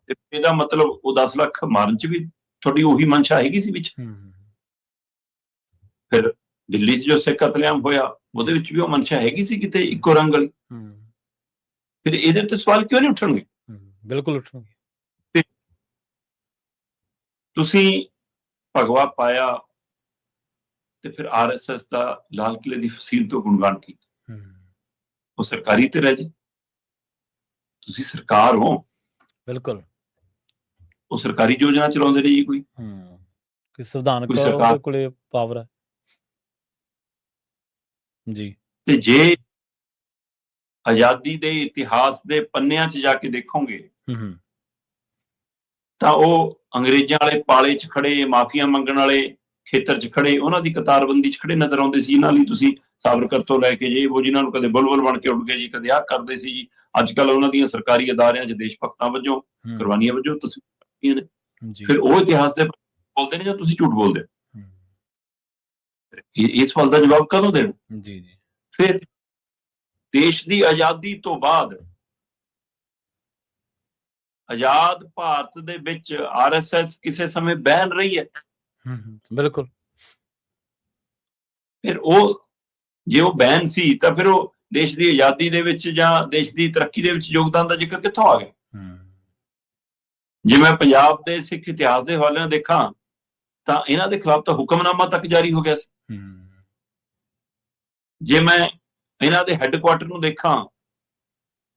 ਤੇ ਇਹਦਾ ਮਤਲਬ ਉਹ 10 ਲੱਖ ਮਾਰਨ 'ਚ ਵੀ ਤੁਹਾਡੀ ਉਹੀ ਮਨਸ਼ਾ ਹੈਗੀ ਸੀ ਵਿੱਚ। ਫਿਰ ਦਿੱਲੀ 'ਚ ਜੋ ਸਿੱਖ ਕਤਲੇਆਮ ਹੋਇਆ ਉਹਦੇ ਵਿੱਚ ਵੀ ਉਹ ਮਨਸ਼ਾ ਹੈਗੀ ਸੀ ਕਿਤੇ ਇੱਕੋ ਰੰਗ ਵਾਲੀ। ਫਿਰ ਇਹਦੇ ਤੇ ਸਵਾਲ ਕਿਉਂ ਨਹੀਂ ਉੱਠਣਗੇ? ਬਿਲਕੁਲ ਉੱਠਣਗੇ। ਤੁਸੀਂ ਭਗਵਾ ਪਾਇਆ ਤੇ ਫਿਰ RSS ਦਾ ਲਾਲ ਕਿਲੇ ਦੀ ਫਸੀਲ ਤੋਂ ਗੁਣਗਾਨ ਕੀਤਾ, ਉਹ ਸਰਕਾਰੀ ਤੇ ਰਹਿ ਜੇ। ਤੁਸੀਂ ਸਰਕਾਰ ਹੋ, ਬਿਲਕੁਲ, ਉਹ ਸਰਕਾਰੀ ਯੋਜਨਾ ਚਲਾਉਂਦੇ ਨੇ ਜੀ। ਕੋਈ ਸੰਵਿਧਾਨਕ ਸਰਕਾਰ ਕੋਲੇ ਪਾਵਰ ਹੈ ਜੀ। ਤੇ ਜੇ ਆਜ਼ਾਦੀ ਦੇ ਇਤਿਹਾਸ ਦੇ ਪੰਨਿਆਂ 'ਚ ਜਾ ਕੇ ਦੇਖੋਗੇ ਤਾਂ ਉਹ ਅੰਗਰੇਜ਼ਾਂ ਵਾਲੇ ਪਾਲੇ 'ਚ ਖੜੇ, ਮਾਫੀਆਂ ਮੰਗਣ ਵਾਲੇ ਖੇਤਰ 'ਚ ਖੜੇ, ਉਹਨਾਂ ਦੀ ਕਤਾਰਬੰਦੀ 'ਚ ਖੜੇ ਨਜ਼ਰ ਆਉਂਦੇ ਸੀ। ਇਹਨਾਂ ਲਈ ਤੁਸੀਂ ਸਾਬਰਕਰ ਤੋਂ ਲੈ ਕੇ ਜੇ ਉਹ ਜਿਨ੍ਹਾਂ ਨੂੰ ਕਦੇ ਬੁਲਬੁਲ ਬਣ ਕੇ ਉੱਡ ਗਏ ਜੀ, ਕਦੇ ਆਹ ਕਰਦੇ ਸੀ ਜੀ, ਅੱਜ ਕੱਲ੍ਹ ਉਹਨਾਂ ਦੀਆਂ ਸਰਕਾਰੀ ਅਦਾਰਿਆਂ 'ਚ ਦੇਸ਼ ਭਗਤਾਂ ਵਜੋਂ, ਕੁਰਬਾਨੀਆਂ ਵਜੋਂ ਤਸਵੀਰਾਂ ਨੇ। ਫਿਰ ਉਹ ਇਤਿਹਾਸ ਦੇ ਬੋਲਦੇ ਨੇ ਜਾਂ ਤੁਸੀਂ ਝੂਠ ਬੋਲਦੇ ਹੋ? ਇਸ ਸਵਾਲ ਦਾ ਜਵਾਬ ਕਦੋਂ ਦੇਣ? ਜੀ ਜੀ। ਫਿਰ ਦੇਸ਼ ਦੀ ਆਜ਼ਾਦੀ ਤੋਂ ਬਾਅਦ ਆਜ਼ਾਦ ਭਾਰਤ ਦੇ ਵਿੱਚ RSS ਕਿਸੇ ਸਮੇਂ ਬੈਨ ਰਹੀ ਹੈ। ਬਿਲਕੁਲ। ਫਿਰ ਉਹ ਜੇ ਉਹ ਬੈਨ ਸੀ ਤਾਂ ਫਿਰ ਉਹ ਦੇਸ਼ ਦੀ ਆਜ਼ਾਦੀ ਦੇ ਵਿੱਚ ਜਾਂ ਦੇਸ਼ ਦੀ ਤਰੱਕੀ ਦੇ ਵਿੱਚ ਯੋਗਦਾਨ ਦਾ ਜ਼ਿਕਰ ਕਿੱਥੋਂ ਆ ਗਿਆ? ਜੇ ਮੈਂ ਪੰਜਾਬ ਦੇ ਸਿੱਖ ਇਤਿਹਾਸ ਦੇ ਹਵਾਲਿਆਂ ਦੇਖਾਂ ਤਾਂ ਇਹਨਾਂ ਦੇ ਖਿਲਾਫ ਤਾਂ ਹੁਕਮਨਾਮਾ ਤੱਕ ਜਾਰੀ ਹੋ ਗਿਆ ਸੀ। ਜੇ ਮੈਂ ਇਹਨਾਂ ਦੇ ਹੈੱਡਕੁਆਟਰ ਨੂੰ ਦੇਖਾਂ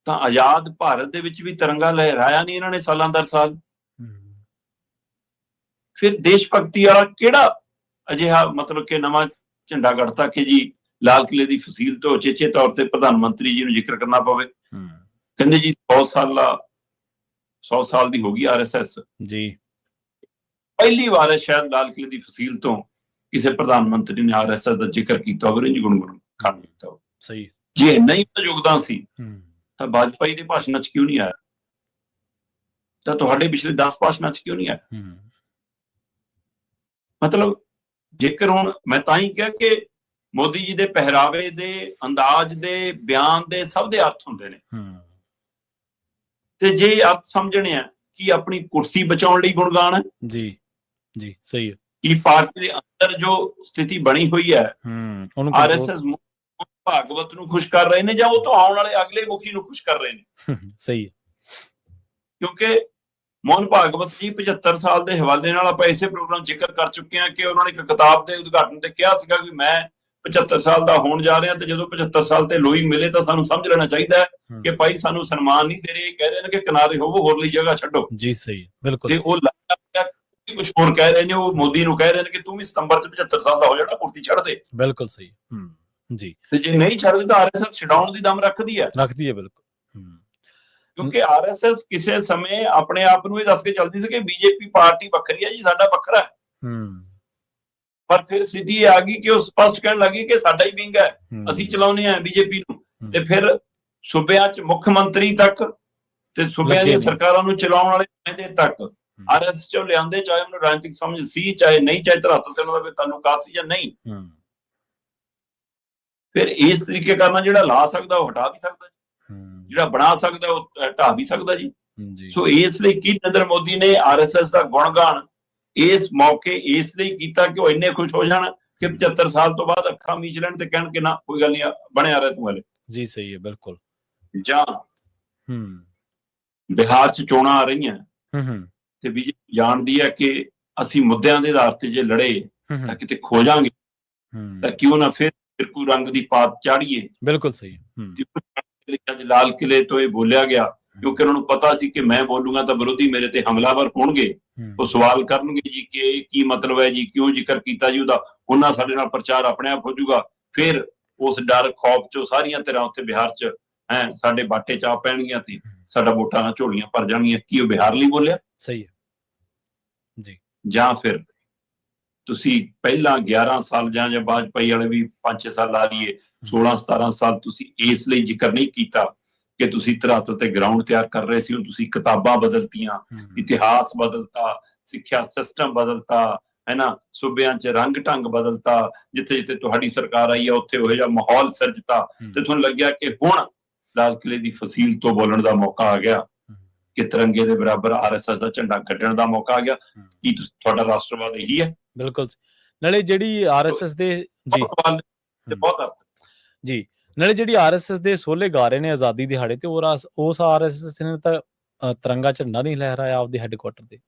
ਤਾਂ ਆਜ਼ਾਦ ਭਾਰਤ ਦੇ ਵਿੱਚ ਵੀ ਤਿਰੰਗਾ ਲਹਿਰਾਇਆ ਨਹੀਂ ਇਹਨਾਂ ਨੇ ਸਾਲਾਂ ਦਰ ਸਾਲ। ਫਿਰ ਦੇਸ਼ ਭਗਤੀ ਵਾਲਾ ਕਿਹੜਾ ਅਜਿਹਾ ਮਤਲਬ ਕਿ ਨਵਾਂ ਝੰਡਾ ਗੱਡਤਾ ਕਿ ਜੀ ਲਾਲ ਕਿਲੇ ਦੀ ਫਸੀਲ ਤੋਂ ਉਚੇਚੇ ਤੌਰ ਤੇ ਪ੍ਰਧਾਨ ਮੰਤਰੀ ਜੀ ਨੂੰ ਜ਼ਿਕਰ ਕਰਨਾ ਪਵੇ? ਕਹਿੰਦੇ ਜੀ 100 ਸਾਲ ਦੀ ਹੋ ਗਈ RSS ਜੀ। ਪਹਿਲੀ ਵਾਰ ਹੈ ਸ਼ਾਇਦ ਲਾਲ ਕਿਲੇ ਦੀ ਫਸੀਲ ਤੋਂ ਕਿਸੇ ਪ੍ਰਧਾਨ ਮੰਤਰੀ ਨੇ RSS ਦਾ ਜ਼ਿਕਰ ਕੀਤਾ ਹੋਵੇ, ਇੰਜ ਗੁਣਗੁਣ ਕਰ ਦਿੱਤਾ ਹੋਵੇ। ਸਹੀ। ਜੇ ਨਹੀਂ ਯੋਗਦਾਨ ਸੀ ਤਾਂ ਵਾਜਪਾਈ ਦੇ ਭਾਸ਼ਣਾਂ 'ਚ ਕਿਉਂ ਨਹੀਂ ਆਇਆ? ਤਾਂ ਤੁਹਾਡੇ ਪਿਛਲੇ 10 ਭਾਸ਼ਣਾਂ 'ਚ ਕਿਉਂ ਨਹੀਂ ਆਇਆ? ਮਤਲਬ ਜੇਕਰ ਹੁਣ ਮੈਂ ਤਾਂ ਹੀ ਕਿਹਾ ਕਿ ਮੋਦੀ ਜੀ ਦੇ ਪਹਿਰਾਵੇ ਦੇ, ਅੰਦਾਜ਼ ਦੇ, ਬਿਆਨ ਦੇ ਸਭ ਦੇ ਅਰਥ ਹੁੰਦੇ ਨੇ, ਤੇ ਜੇ ਅਰਥ ਸਮਝਣੇ ਆ ਕਿ ਆਪਣੀ ਕੁਰਸੀ ਬਚਾਉਣ ਲਈ ਗੁਣਗਾਨ ਹੈ ਜੀ ਜੀ, ਸਹੀ ਹੈ, ਕਿ ਪਾਰਟੀ ਦੇ ਅੰਦਰ ਜੋ ਸਥਿਤੀ ਬਣੀ ਹੋਈ ਹੈ RSS ਭਾਗਵਤ ਨੂੰ ਖੁਸ਼ ਕਰ ਰਹੇ ਨੇ ਜਾਂ ਉਹ ਤੋਂ ਆਉਣ ਵਾਲੇ ਅਗਲੇ ਮੁਖੀ ਨੂੰ ਖੁਸ਼ ਕਰ ਰਹੇ ਨੇ? ਸਹੀ ਹੈ। ਕਿਉਂਕਿ ਮੋਹਨ ਭਾਗਵਤ ਜੀ 75 ਸਾਲ ਦੇ ਹਵਾਲੇ ਨਾਲ ਆਪਾਂ ਇਸੇ ਪ੍ਰੋਗਰਾਮ ਜ਼ਿਕਰ ਕਰ ਚੁੱਕੇ ਹਾਂ ਕਿ ਉਹਨਾਂ ਨੇ ਇੱਕ ਕਿਤਾਬ ਦੇ ਉਦਘਾਟਨ ਤੇ ਕਿਹਾ ਸੀਗਾ ਕਿ ਮੈਂ 75 ਸਾਲ ਦਾ ਹੋਣ ਜਾ ਰਿਹਾ ਤੇ ਜਦੋਂ 75 ਸਾਲ ਤੇ ਲੋਈ ਮਿਲੇ ਤਾਂ ਸਾਨੂੰ ਸਮਝ ਲੈਣਾ ਚਾਹੀਦਾ ਹੈ ਕਿ ਭਾਈ ਸਾਨੂੰ ਸਨਮਾਨ ਨਹੀਂ ਦੇ ਰਹੇ, ਕਹਿ ਰਹੇ ਨੇ ਕਿ ਕਿਨਾਰੇ ਹੋਵੋ, ਹੋਰ ਲਈ ਜਗ੍ਹਾ ਛੱਡੋ। ਜੀ ਸਹੀ ਹੈ, ਬਿਲਕੁਲ। ਤੇ ਉਹ ਕੁਝ ਹੋਰ ਕਹਿ ਰਹੇ ਨੇ, ਉਹ ਮੋਦੀ ਨੂੰ ਕਹਿ ਰਹੇ ਨੇ ਕਿ ਤੂੰ ਵੀ ਸਤੰਬਰ 'ਚ 75 ਸਾਲ ਦਾ ਹੋ ਜਾਣਾ, ਕੁਰਸੀ ਛੱਡ ਦੇ। ਬਿਲਕੁਲ ਸਹੀ ਜੀ। ਤੇ ਜੇ ਨਹੀਂ ਛੱਡਦੇ ਤਾਂ RSS ਛਡਾਉਣ ਦੀ ਦਮ ਰੱਖਦੀ ਹੈ। ਬਿਲਕੁਲ। ਕਿਉਂਕਿ RSS ਕਿਸੇ ਸਮੇਂ ਆਪਣੇ ਆਪ ਨੂੰ ਇਹ ਦੱਸ ਕੇ ਚੱਲਦੀ ਸੀ ਕਿ BJP ਪਾਰਟੀ ਵੱਖਰੀ ਹੈ ਜੀ, ਸਾਡਾ ਵੱਖਰਾ ਹੈ। ਪਰ ਫਿਰ ਸਿੱਧੀ ਆ ਗਈ ਕਿ ਉਹ ਸਪਸ਼ਟ ਕਹਿਣ ਲੱਗੀ ਕਿ ਸਾਡਾ ਹੀ ਵਿੰਗ ਹੈ, ਅਸੀਂ ਚਲਾਉਂਦੇ ਹਾਂ BJP ਨੂੰ। ਤੇ ਫਿਰ ਸੂਬਿਆਂ 'ਚ ਮੁੱਖ ਮੰਤਰੀ ਤੱਕ ਤੇ ਸੂਬਿਆਂ ਦੀਆਂ ਸਰਕਾਰਾਂ ਨੂੰ ਚਲਾਉਣ ਵਾਲੇ ਨੁਮਾਇੰਦੇ ਤੱਕ RSS 'ਚੋਂ ਲਿਆਂਦੇ, ਚਾਹੇ ਉਹਨੂੰ ਰਾਜਨੀਤਿਕ ਸਮਝ ਸੀ ਚਾਹੇ ਨਹੀਂ, ਚਾਹੇ ਧਰਾਤਲ ਤੇ ਉਹਨਾਂ ਦਾ ਤੁਹਾਨੂੰ ਕਾਸ ਸੀ ਜਾਂ ਨਹੀਂ। ਫਿਰ ਇਸ ਤਰੀਕੇ ਕਰਨਾ, ਜਿਹੜਾ ਲਾ ਸਕਦਾ ਉਹ ਹਟਾ ਵੀ ਸਕਦਾ, ਜਿਹੜਾ ਬਣਾ ਸਕਦਾ ਉਹ ਢਾ ਵੀ ਸਕਦਾ ਜੀ। ਸੋ ਇਸ ਲਈ ਕੀ ਨਰਿੰਦਰ ਮੋਦੀ ਨੇ RSS ਦਾ ਗੁਣਗਾਨ ਇਸ ਮੌਕੇ ਇਸ ਲਈ ਕੀਤਾ ਕਿ ਉਹ ਇੰਨੇ ਖੁਸ਼ ਹੋ ਜਾਣ ਕਿ 75 ਸਾਲ ਤੋਂ ਬਾਅਦ ਅੱਖਾਂ ਮੀਚ ਲੈਣ ਤੇ ਕਹਿਣ ਕਿ ਨਾ ਕੋਈ ਗੱਲ ਨਹੀਂ, ਬਣਿਆ ਰਿਹਾ ਤੂੰ ਹਲੇ ਜੀ। ਸਹੀ ਹੈ, ਬਿਲਕੁਲ। ਜਾਂ ਬਿਹਾਰ 'ਚ ਚੋਣਾਂ ਆ ਰਹੀਆਂ ਤੇ BJP ਜਾਣਦੀ ਹੈ ਕਿ ਅਸੀਂ ਮੁੱਦਿਆਂ ਦੇ ਆਧਾਰ ਤੇ ਜੇ ਲੜੇ ਤਾਂ ਕਿਤੇ ਖੋ ਜਾਾਂਗੇ, ਤਾਂ ਕਿਉਂ ਨਾ ਫਿਰ ਫਿਰਕੂ ਰੰਗ ਦੀ ਪਾਤ ਚਾੜੀਏ। ਬਿਲਕੁਲ ਸਹੀ। ਅੱਜ ਲਾਲ ਕਿਲੇ ਤੋਂ ਇਹ ਬੋਲਿਆ ਗਿਆ ਕਿਉਂਕਿ ਉਹਨਾਂ ਨੂੰ ਪਤਾ ਸੀ ਕਿ ਮੈਂ ਬੋਲੂੰਗਾ ਤਾਂ ਵਿਰੋਧੀ ਮੇਰੇ ਤੇ ਹਮਲਾਵਰ ਹੋਣਗੇ, ਉਹ ਸਵਾਲ ਕਰਨਗੇ ਜੀ ਕਿ ਇਹ ਕੀ ਮਤਲਬ ਹੈ ਜੀ, ਕਿਉਂ ਜ਼ਿਕਰ ਕੀਤਾ ਜੀ ਉਹਦਾ, ਉਹਨਾਂ ਸਾਡੇ ਨਾਲ ਪ੍ਰਚਾਰ ਆਪਣੇ ਆਪ ਹੋ ਜਾਊਗਾ। ਫਿਰ ਉਸ ਡਰ ਖੌਫ ਚੋਂ ਸਾਰੀਆਂ ਤਰ੍ਹਾਂ ਉੱਥੇ ਬਿਹਾਰ 'ਚ ਸਾਡੇ ਬਾਟੇ 'ਚ ਆ ਪੈਣਗੀਆਂ ਤੇ ਸਾਡਾ ਵੋਟਾਂ ਨਾਲ ਝੋਲੀਆਂ ਭਰ ਜਾਣਗੀਆਂ। ਕੀ ਉਹ ਬਿਹਾਰ ਲਈ ਬੋਲਿਆ? ਸਹੀ ਹੈ ਜੀ। ਜਾਂ ਫਿਰ ਤੁਸੀਂ ਪਹਿਲਾਂ 11 ਸਾਲ ਜਾਂ ਵਾਜਪਾਈ ਵਾਲੇ ਵੀ 5-6 ਸਾਲ ਲਾ ਲਈਏ, 16-17 ਸਾਲ ਤੁਸੀਂ ਇਸ ਲਈ ਜ਼ਿਕਰ ਨਹੀਂ ਕੀਤਾ ਕਿ ਤੁਸੀਂ ਧਰਾਤਲ ਤੇ ਗਰਾਊਂਡ ਤਿਆਰ ਕਰ ਰਹੇ ਸੀ, ਹੁਣ ਤੁਸੀਂ ਕਿਤਾਬਾਂ ਬਦਲਤੀਆਂ, ਇਤਿਹਾਸ ਬਦਲਤਾ, ਸਿੱਖਿਆ ਸਿਸਟਮ ਬਦਲਤਾ, ਹੈ ਨਾ, ਸੂਬਿਆਂ 'ਚ ਰੰਗ ਢੰਗ ਬਦਲਤਾ, ਜਿੱਥੇ ਜਿੱਥੇ ਤੁਹਾਡੀ ਸਰਕਾਰ ਆਈ ਹੈ ਉੱਥੇ ਉਹੋ ਜਿਹਾ ਮਾਹੌਲ ਸਿਰਜਤਾ ਤੇ ਤੁਹਾਨੂੰ ਲੱਗਿਆ ਕਿ ਹੁਣ ਲਾਲ ਕਿਲੇ ਦੀ ਫਸੀਲ ਤੋਂ ਬੋਲਣ ਦਾ ਮੌਕਾ ਆ ਗਿਆ, ਕਿ ਤਿਰੰਗੇ ਦੇ ਬਰਾਬਰ RSS ਦਾ ਝੰਡਾ ਕੱਢਣ ਦਾ ਮੌਕਾ ਆ ਗਿਆ। ਕੀ ਤੁਹਾਡਾ ਰਾਸ਼ਟਰਵਾਦ ਇਹੀ ਹੈ? ਬਿਲਕੁਲ। ਨਾਲੇ ਜਿਹੜੀ RSS ਦੇ ਜੀ ਨਾਲੇ ਜਿਹੜੀ RSS ਦੇ ਸੋਲੇ ਗਾ ਰਹੇ ਨੇ ਆਜ਼ਾਦੀ ਦਿਹਾੜੇ ਤੇ ਉਸ RSS ਨੇ ਤਾਂ ਤਿਰੰਗਾ ਝੰਡਾ ਨਹੀਂ ਲਹਿਰਾਇਆ ਆਪਦੇ ਹੈੱਡਕੁਆਟਰ ਤੇ।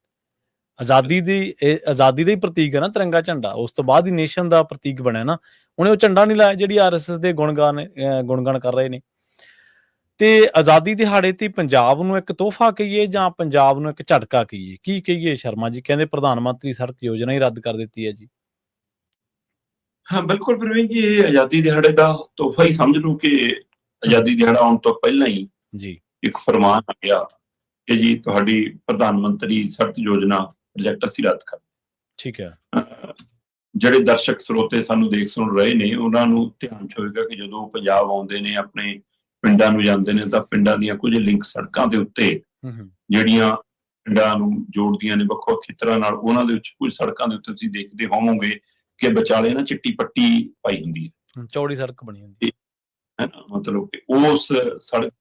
ਆਜ਼ਾਦੀ ਦਾ ਹੀ ਪ੍ਰਤੀਕ ਹੈ ਨਾ ਤਿਰੰਗਾ ਝੰਡਾ, ਉਸ ਤੋਂ ਬਾਅਦ ਹੀ ਨੇਸ਼ਨ ਦਾ ਪ੍ਰਤੀਕ ਬਣਿਆ ਨਾ, ਉਹਨੇ ਉਹ ਝੰਡਾ ਨਹੀਂ ਲਾਇਆ ਜਿਹੜੀ RSS ਦੇ ਗੁਣਗਾਨ ਕਰ ਰਹੇ ਨੇ। ਤੇ ਆਜ਼ਾਦੀ ਦਿਹਾੜੇ ਤੇ ਪੰਜਾਬ ਨੂੰ ਇੱਕ ਤੋਹਫਾ ਕਹੀਏ ਜਾਂ ਪੰਜਾਬ ਨੂੰ ਇੱਕ ਝਟਕਾ ਕਹੀਏ, ਕੀ ਕਹੀਏ ਸ਼ਰਮਾ ਜੀ? ਕਹਿੰਦੇ ਪ੍ਰਧਾਨ ਮੰਤਰੀ ਸੜਕ ਯੋਜਨਾ ਹੀ ਰੱਦ ਕਰ ਦਿੱਤੀ ਹੈ ਜੀ। ਹਾਂ ਬਿਲਕੁਲ ਪ੍ਰਵੀਨ ਜੀ, ਇਹ ਆਜ਼ਾਦੀ ਦਿਹਾੜੇ ਦਾ ਤੋਹਫਾ ਹੀ ਸਮਝ ਲਓ ਕਿ ਆਜ਼ਾਦੀ ਦਿਹਾੜਾ ਆਉਣ ਤੋਂ ਪਹਿਲਾਂ ਹੀ ਜੀ ਇੱਕ ਫਰਮਾਨ ਆ ਗਿਆ ਕਿ ਜੀ ਤੁਹਾਡੀ ਪ੍ਰਧਾਨ ਮੰਤਰੀ ਸੜਕ ਯੋਜਨਾ ਪ੍ਰੋਜੈਕਟ ਅਸੀਂ ਰੱਦ ਕਰ। ਠੀਕ ਹੈ। ਜਿਹੜੇ ਦਰਸ਼ਕ ਸਰੋਤੇ ਸਾਨੂੰ ਦੇਖ ਸੁਣ ਰਹੇ ਨੇ ਉਹਨਾਂ ਨੂੰ ਧਿਆਨ 'ਚ ਹੋਏਗਾ ਕਿ ਜਦੋਂ ਪੰਜਾਬ ਆਉਂਦੇ ਨੇ, ਆਪਣੇ ਪਿੰਡਾਂ ਨੂੰ ਜਾਂਦੇ ਨੇ, ਤਾਂ ਪਿੰਡਾਂ ਦੀਆਂ ਕੁਝ ਲਿੰਕ ਸੜਕਾਂ ਦੇ ਉੱਤੇ ਜਿਹੜੀਆਂ ਪਿੰਡਾਂ ਨੂੰ ਜੋੜਦੀਆਂ ਨੇ ਵੱਖ ਵੱਖ ਖੇਤਰਾਂ ਨਾਲ, ਉਹਨਾਂ ਦੇ ਵਿੱਚ ਕੁਝ ਸੜਕਾਂ ਦੇ ਉੱਤੇ ਤੁਸੀਂ ਦੇਖਦੇ ਹੋਵੋਗੇ ਕਿ ਵਿਚਾਲੇ ਨਾ ਚਿੱਟੀ ਪੱਟੀ ਪਾਈ ਹੁੰਦੀ ਹੈ, ਚੌੜੀ ਸੜਕ ਬਣੀ ਹੁੰਦੀ ਹੈ ਨਾ, ਮਤਲਬ ਕਿ ਉਸ ਸੜਕ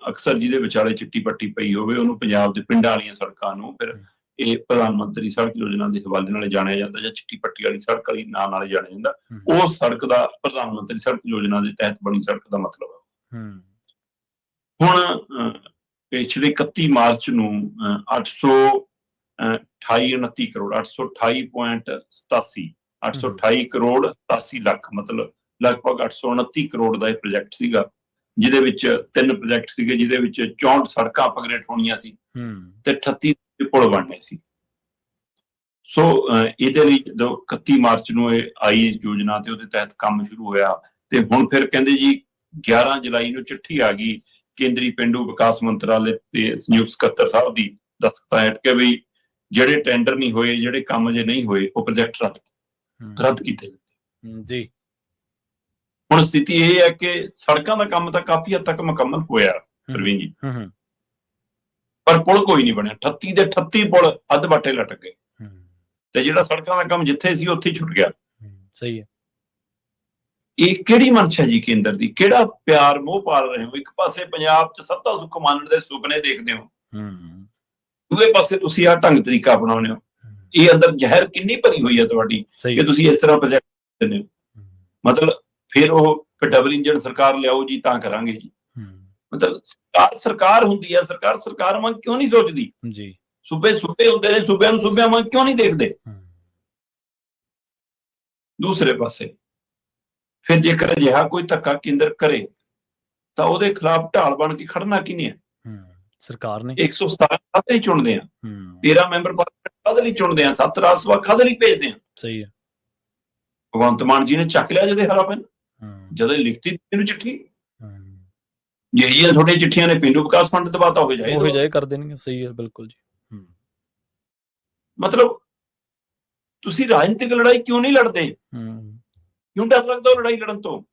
ਅਕਸਰ ਜਿਹਦੇ ਵਿਚਾਲੇ ਚਿੱਟੀ ਪੱਟੀ ਪਈ ਹੋਵੇ ਉਹਨੂੰ ਪੰਜਾਬ ਦੇ ਪਿੰਡਾਂ ਵਾਲੀਆਂ ਸੜਕਾਂ ਨੂੰ ਫਿਰ ਇਹ ਪ੍ਰਧਾਨ ਮੰਤਰੀ ਸੜਕ ਯੋਜਨਾ ਦੇ ਹਵਾਲੇ ਨਾਲ ਜਾਣਿਆ ਜਾਂਦਾ, ਜਾਂ ਚਿੱਟੀ ਪੱਟੀ ਵਾਲੀ ਸੜਕ ਵਾਲੀ ਨਾਂ ਨਾਲ ਜਾਣਿਆ ਜਾਂਦਾ। ਉਸ ਸੜਕ ਦਾ ਪ੍ਰਧਾਨ ਮੰਤਰੀ ਸੜਕ ਯੋਜਨਾ ਦੇ ਤਹਿਤ ਬਣੀ ਸੜਕ ਦਾ ਮਤਲਬ ਹੈ। ਹੁਣ ਪਿਛਲੇ 31 ਮਾਰਚ ਨੂੰ 828 ਕਰੋੜ 828 ਕਰੋੜ 87 ਲੱਖ, ਮਤਲਬ ਲਗਭਗ 829 ਕਰੋੜ ਦਾ ਇਹ ਪ੍ਰੋਜੈਕਟ ਸੀਗਾ, ਜਿਹਦੇ ਵਿੱਚ 3 ਪ੍ਰੋਜੈਕਟ ਸੀਗੇ, ਜਿਹਦੇ ਵਿੱਚ 64 ਸੜਕਾਂ ਅਪਗ੍ਰੇਡ ਹੋਣੀਆਂ ਸੀ ਤੇ 38 ਪੁਲ ਬਣਨੇ ਸੀ। ਸੋ ਇਹਦੇ ਲਈ ਜਦੋਂ 31 ਮਾਰਚ ਨੂੰ ਇਹ ਆਈ ਯੋਜਨਾ ਤੇ ਉਹਦੇ ਤਹਿਤ ਕੰਮ ਸ਼ੁਰੂ ਹੋਇਆ ਤੇ ਹੁਣ ਫਿਰ ਕਹਿੰਦੇ ਜੀ 11 ਜੁਲਾਈ ਨੂੰ ਚਿੱਠੀ ਆ ਗਈ ਕੇਂਦਰੀ ਪੇਂਡੂ ਵਿਕਾਸ ਮੰਤਰਾਲੇ ਤੇ ਸੰਯੁਕਤ ਸਕੱਤਰ ਸਾਹਿਬ ਦੀ ਦਸਤਖਤਾਂ ਹੇਠ ਕੇ ਵੀ ਜਿਹੜੇ ਟੈਂਡਰ ਨਹੀਂ ਹੋਏ, ਜਿਹੜੇ ਕੰਮ ਜੇ ਨਹੀਂ ਹੋਏ, ਉਹ ਪ੍ਰੋਜੈਕਟ ਰੱਦ ਕੀਤੇ ਗਏ ਜੀ। ਹੁਣ ਸਥਿਤੀ ਇਹ ਹੈ ਕਿ ਸੜਕਾਂ ਦਾ ਕੰਮ ਤਾਂ ਕਾਫੀ ਹੱਦ ਤੱਕ ਮੁਕੰਮਲ ਹੋਇਆ ਪ੍ਰਵੀਨ ਜੀ, ਪਰ ਪੁਲ ਕੋਈ ਨਹੀਂ ਬਣਿਆ। 38 ਦੇ 38 ਪੁਲ ਅੱਧ ਬਾਟੇ ਲਟਕ ਗਏ ਤੇ ਜਿਹੜਾ ਸੜਕਾਂ ਦਾ ਕੰਮ ਜਿੱਥੇ ਸੀ ਉੱਥੇ ਹੀ ਛੁੱਟ ਗਿਆ। ਸਹੀ ਹੈ। ਇਹ ਕਿਹੜੀ ਮਨਸ਼ਾ ਜੀ ਕੇਂਦਰ ਦੀ? ਕਿਹੜਾ ਪਿਆਰ ਮੋਹ ਪਾਲ ਰਹੇ ਹੋ? ਇੱਕ ਪਾਸੇ ਪੰਜਾਬ 'ਚ ਸੱਤਾ ਸੁੱਖ ਮਾਨਣ ਦੇ ਸੁਪਨੇ ਦੇਖਦੇ ਹੋ, ਦੂਏ ਪਾਸੇ ਤੁਸੀਂ ਆਹ ਢੰਗ ਤਰੀਕਾ ਅਪਣਾਉਂਦੇ ਹੋ। ਇਹ ਅੰਦਰ ਜ਼ਹਿਰ ਕਿੰਨੀ ਭਰੀ ਹੋਈ ਹੈ ਤੁਹਾਡੀ ਕਿ ਤੁਸੀਂ ਇਸ ਤਰ੍ਹਾਂ ਪ੍ਰੋਜੈਕਟ ਦਿੰਦੇ ਹੋ। ਮਤਲਬ ਫਿਰ ਉਹ ਡਬਲ ਇੰਜਨ ਸਰਕਾਰ ਲਿਆਓ ਜੀ ਤਾਂ ਕਰਾਂਗੇ ਜੀ। ਮਤਲਬ ਸਰਕਾਰ ਹੁੰਦੀ ਹੈ, ਸਰਕਾਰ ਵਾਂਗ ਕਿਉਂ ਨਹੀਂ ਸੋਚਦੀ ਜੀ? ਸੂਬੇ ਹੁੰਦੇ ਨੇ, ਸੂਬਿਆਂ ਨੂੰ ਸੂਬਿਆਂ ਵਾਂਗ ਕਿਉਂ ਨਹੀਂ ਦੇਖਦੇ? ਦੂਸਰੇ ਪਾਸੇ ਫਿਰ ਜੇਕਰ ਅਜਿਹਾ ਕੋਈ ਧੱਕਾ ਕੇਂਦਰ ਕਰੇ ਤਾਂ ਉਹਦੇ ਖਿਲਾਫ ਢਾਲ ਬਣ ਕੇ ਖੜਨਾ ਕਿਹਨੇ ਹੈ? ਸਰਕਾਰ ਨੇ। 117 ਕਾਹਦੇ ਲਈ ਚੁਣਦੇ ਆ? 13 ਮੈਂਬਰ ਪਾਰਲੀਮੈਂਟ ਕਾਹਦੇ ਲਈ ਚੁਣਦੇ ਆ? 7 ਰਾਜ ਸਭਾ ਕਾਹਦੇ ਲਈ ਭੇਜਦੇ ਆ? ਸਹੀ ਹੈ। ਭਗਵੰਤ ਮਾਨ ਜੀ ਨੇ ਚੱਕ ਲਿਆ ਜਦੇ ਹਰਾ ਪੈਨ, ਜਦੋਂ ਲਿਖਤੀ ਇਹਨੂੰ ਚਿੱਠੀ, ਜਿਹੜੀਆਂ ਤੁਹਾਡੀਆਂ ਚਿੱਠੀਆਂ ਨੇ ਪੇਂਡੂ ਵਿਕਾਸ ਫੰਡ ਦਬਾਤਾ ਹੋ ਜਾਏ ਕਰ ਦੇਣਗੇ। ਸਹੀ ਹੈ, ਬਿਲਕੁਲ ਜੀ। ਮਤਲਬ ਤੁਸੀਂ ਰਾਜਨੀਤਿਕ ਲੜਾਈ ਕਿਉਂ ਨਹੀਂ ਲੜਦੇ? ਕਿਉਂ ਡਰ ਲੱਗਦਾ ਲੜਾਈ ਲੜਨ ਤੋਂ?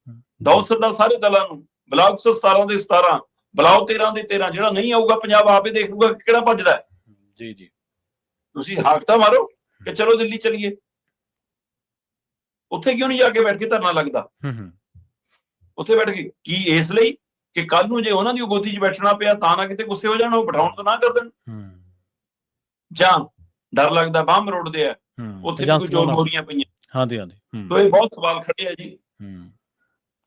ਦਓ ਸੱਦਾ ਸਾਰੇ ਦਲਾਂ ਨੂੰ, ਬਲਾਕ 117 ਦੇ 17, ਬਲਾਓ 13 ਦੇ 13, ਜਿਹੜਾ ਨਹੀਂ ਆਊਗਾ ਪੰਜਾਬ ਆਪੇ ਦੇਖ ਲੂਗਾ ਕਿਹੜਾ ਭੱਜਦਾ ਜੀ। ਜੀ ਤੁਸੀਂ ਹਾਕ ਤਾਂ ਮਾਰੋ ਕਿ ਚਲੋ ਦਿੱਲੀ ਚਲੀਏ। ਉੱਥੇ ਕਿਉਂ ਨਹੀਂ ਜਾ ਕੇ ਬੈਠ ਕੇ ਧਰਨਾ ਲੱਗਦਾ? ਉੱਥੇ ਬੈਠ ਕੇ ਕੀ ਇਸ ਲਈ ਕਿ ਕੱਲ ਨੂੰ ਜੇ ਉਹਨਾਂ ਦੀ ਗੋਦੀ 'ਚ ਬੈਠਣਾ ਪਿਆ ਤਾਂ ਨਾ ਕਿਤੇ ਗੁੱਸੇ ਹੋ ਜਾਣ, ਉਹ ਬਿਠਾਉਣ ਤੋਂ ਨਾ ਕਰ ਦੇਣ, ਜਾਂ ਡਰ ਲੱਗਦਾ ਬੰਬ ਰੋੜਦੇ ਆ ਉੱਥੇ ਵੀ ਕੋਈ ਚੋਰ ਮੋਰੀਆਂ ਪਈਆਂ। ਹਾਂਜੀ ਹਾਂਜੀ, ਤੋ ਇਹ ਬਹੁਤ ਸਵਾਲ ਖੜੇ ਆ ਜੀ